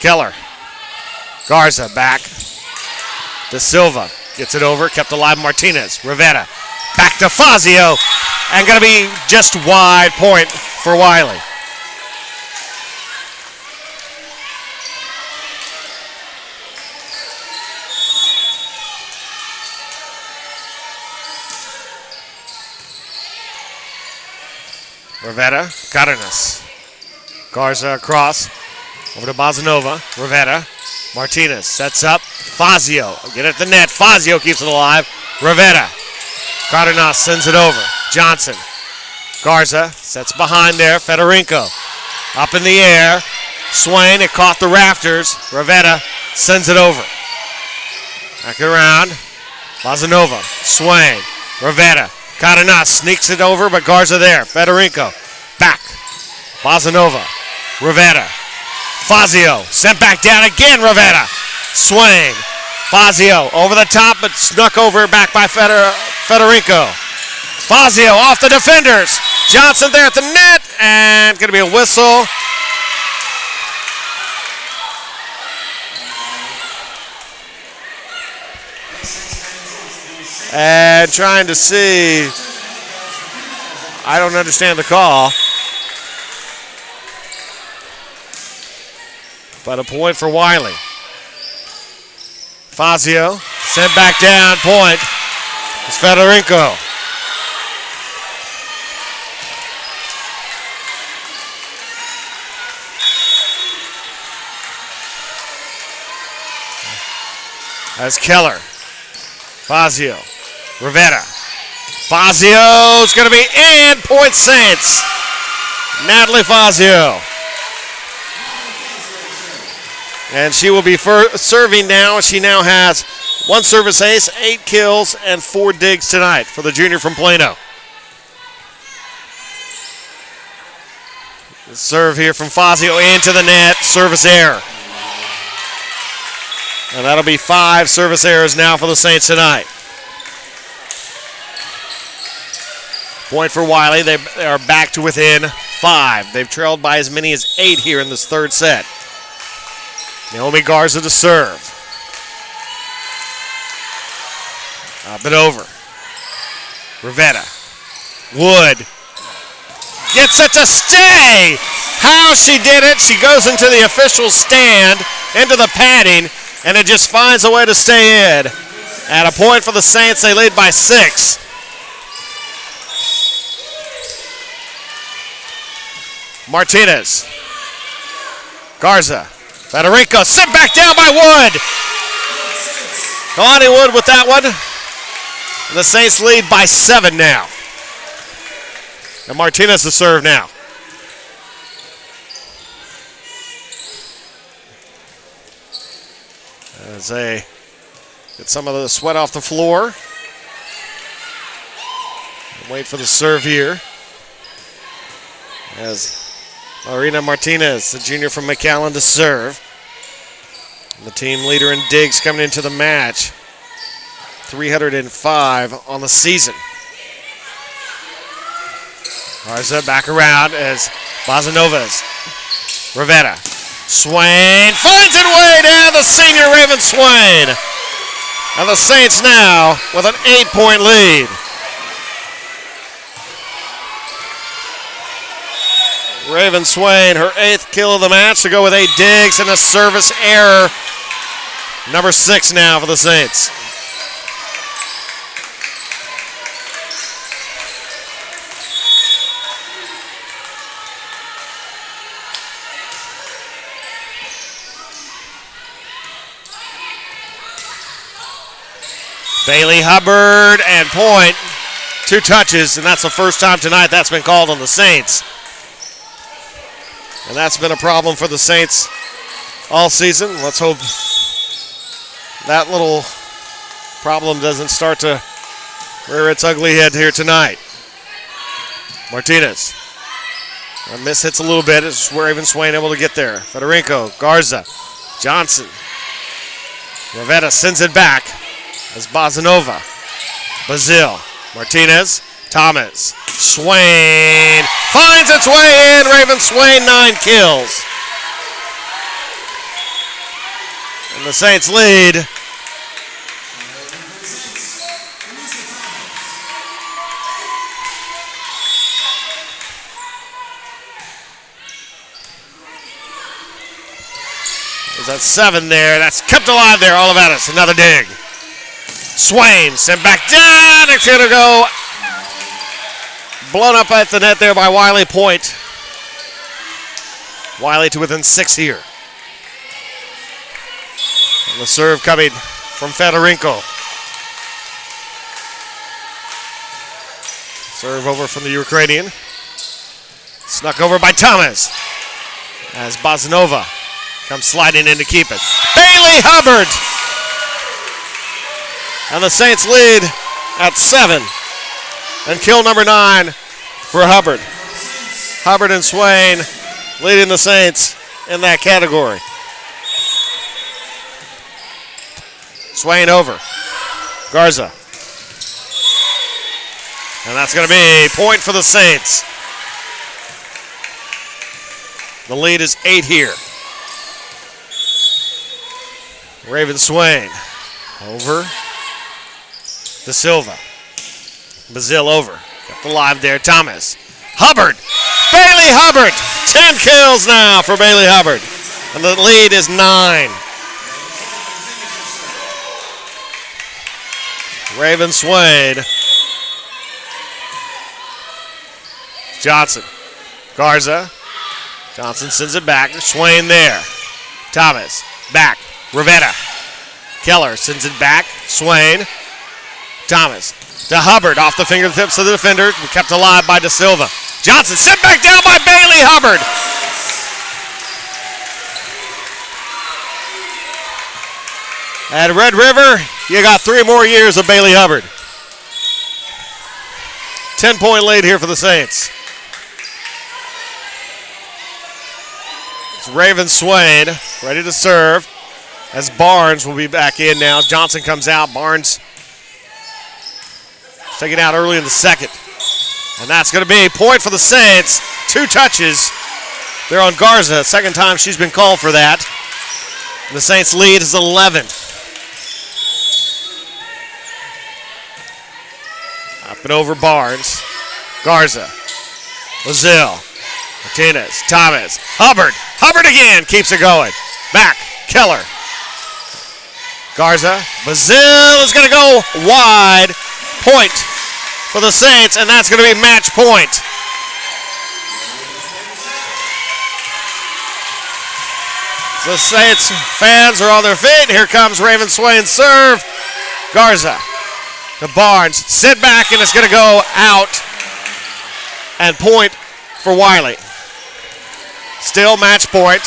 Keller. Garza back. De Silva gets it over. Kept alive Martinez. Rivetta. Back to Fazio. And going to be just wide. Point for Wiley. Rivetta, Cardenas. Garza across. Over to Bazanova. Rivetta. Martinez sets up. Fazio. Get at the net. Fazio keeps it alive. Rivetta. Cardenas sends it over. Johnson. Garza sets behind there. Federico. Up in the air. Swain. It caught the rafters. Rivetta sends it over. Back it around. Bazanova. Swain. Rivera. Cardenas sneaks it over, but Garza there. Federico. Back. Bazanova. Rivera. Fazio. Sent back down again. Rivera. Swain. Fazio over the top, but snuck over back by Federico. Fazio off the defenders. Johnson there at the net, and going to be a whistle. And trying to see. I don't understand the call. But a point for Wiley. Fazio sent back down. Point. It's Federico. That's Keller. Fazio. Rivera. Fazio's going to be in. Point Saints. Natalie Fazio. And she will be serving now. She now has 1 service ace, 8 kills, and 4 digs tonight for the junior from Plano. The serve here from Fazio into the net. Service error. And that'll be 5 service errors now for the Saints tonight. Point for Wiley. They are back to within 5. They've trailed by as many as 8 here in this third set. Naomi Garza to serve. Up and over. Rivera. Wood. Gets it to stay. How she did it. She goes into the official stand, into the padding, and it just finds a way to stay in. At a point for the Saints, they lead by 6. Martinez. Garza. Federico sent back down by Wood. Kalani Wood with that one. And the Saints lead by 7 now. And Martinez to serve now. As they get some of the sweat off the floor. Wait for the serve here. As Marina Martinez, the junior from McAllen, to serve. And the team leader in digs coming into the match. 305 on the season. Garza back around as Bazanova's. Rivera. Swain finds it way down, the senior Raven Swain. And the Saints now with an 8-point lead. Raven Swain, her 8th kill of the match, to go with 8 digs and a service error. Number 6 now for the Saints. Bailey Hubbard and point. 2 touches, and that's the first time tonight that's been called on the Saints. And that's been a problem for the Saints all season. Let's hope that little problem doesn't start to rear its ugly head here tonight. Martinez. A miss hits a little bit. It's Raven Swain able to get there. Federico, Garza, Johnson. Rivera sends it back as Bazanova. Bazil, Martinez, Thomas. Swain finds its way in. Raven Swain, 9 kills. And the Saints lead. There's that 7 there. That's kept alive there. Olivares, another dig. Swain sent back down. It's going to go. Blown up at the net there by Wiley. Point. Wiley to within 6 here. And the serve coming from Federico. Serve over from the Ukrainian. Snuck over by Thomas. As Bazanova comes sliding in to keep it. Bailey Hubbard. And the Saints lead at 7. And kill number 9 for Hubbard. Hubbard and Swain leading the Saints in that category. Swain over. Garza. And that's going to be point for the Saints. The lead is 8 here. Raven Swain over. De Silva. Bazil over. Got the live there. Thomas. Hubbard. Bailey Hubbard. 10 kills now for Bailey Hubbard. And the lead is 9. Raven Swain. Johnson. Garza. Johnson sends it back. Swain there. Thomas. Back. Rivetta. Keller sends it back. Swain. Thomas. To Hubbard off the fingertips of the defender. Kept alive by De Silva. Johnson sent back down by Bailey Hubbard. At Red River, you got 3 more years of Bailey Hubbard. 10-point lead here for the Saints. It's Raven Swain ready to serve as Barnes will be back in now. Johnson comes out. Barnes taken out early in the second. And that's going to be a point for the Saints. 2 touches. They're on Garza. Second time she's been called for that. And the Saints lead is 11. Up and over Barnes. Garza. Lazille. Martinez. Thomas. Hubbard. Hubbard again. Keeps it going. Back. Keller. Garza. Bazil is going to go wide. Point for the Saints, and that's going to be match point. The Saints fans are on their feet. Here comes Raven Swain's serve. Garza to Barnes. Sit back, and it's going to go out. And point for Wiley. Still match point.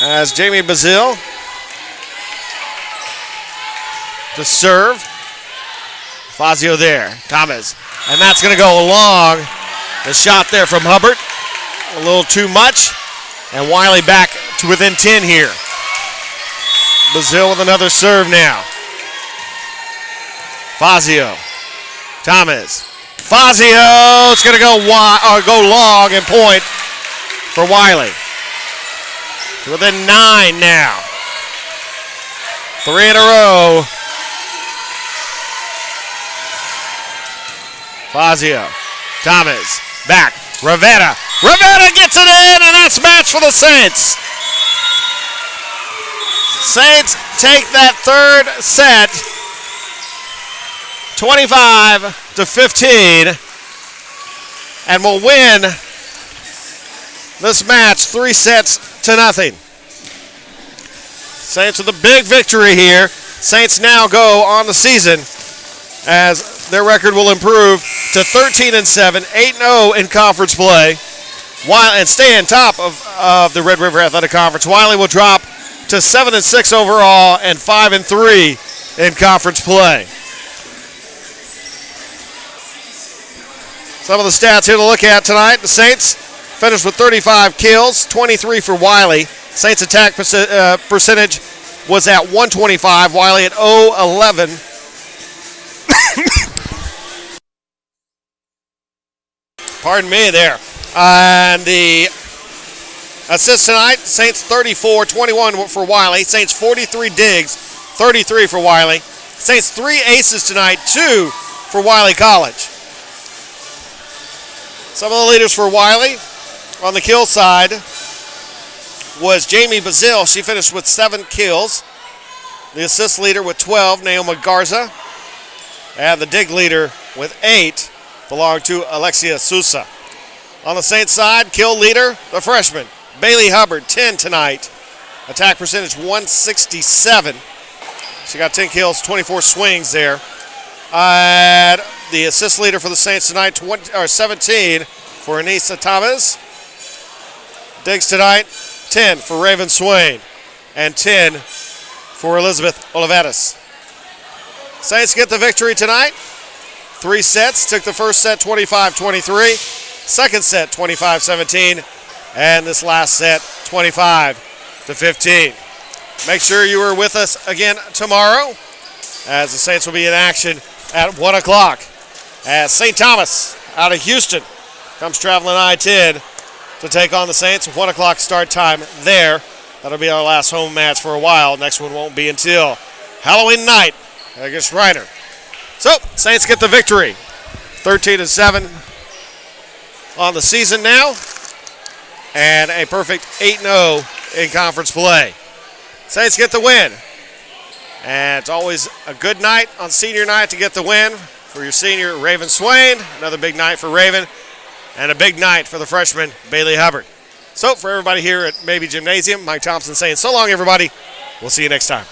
As Jamie Bazil to serve. Fazio there. Thomas. And that's going to go long. The shot there from Hubbard. A little too much. And Wiley back to within 10 here. Bazil with another serve now. Fazio. Thomas. Fazio. It's going to go long and point for Wiley. Within 9 now. 3 in a row. Fazio. Thomas. Back. Rivetta. Rivetta gets it in, and that's match for the Saints. Saints take that third set. 25-15. And will win this match 3-0. Saints with a big victory here. Saints now go on the season as their record will improve to 13-7, 8-0 in conference play, and stay on top of the Red River Athletic Conference. Wiley will drop to 7-6 overall and 5-3 in conference play. Some of the stats here to look at tonight. The Saints finished with 35 kills, 23 for Wiley. Saints attack percentage was at 125. Wiley at 0-11. Pardon me there. And the assists tonight, Saints 34, 21 for Wiley. Saints 43 digs, 33 for Wiley. Saints 3 aces tonight, 2 for Wiley College. Some of the leaders for Wiley on the kill side was Jamie Bazil. She finished with 7 kills. The assist leader with 12, Naoma Garza. And the dig leader with 8 belonged to Alexia Sousa. On the Saints side, kill leader, the freshman, Bailey Hubbard, 10 tonight. Attack percentage 167. She got 10 kills, 24 swings there. The assist leader for the Saints tonight, 17 for Anissa Thomas. Digs tonight, 10 for Raven Swain, and 10 for Elizabeth Olivetis. Saints get the victory tonight. 3 sets. Took the first set 25-23. Second set 25-17. And this last set 25-15. Make sure you are with us again tomorrow as the Saints will be in action at 1 o'clock as St. Thomas out of Houston comes traveling I-10 to take on the Saints. 1 o'clock start time there. That'll be our last home match for a while. Next one won't be until Halloween night against Reiner. So, Saints get the victory. 13-7 on the season now. And a perfect 8-0 in conference play. Saints get the win. And it's always a good night on senior night to get the win for your senior, Raven Swain. Another big night for Raven. And a big night for the freshman, Bailey Hubbard. So for everybody here at Maybe Gymnasium, Mike Thompson saying so long, everybody. We'll see you next time.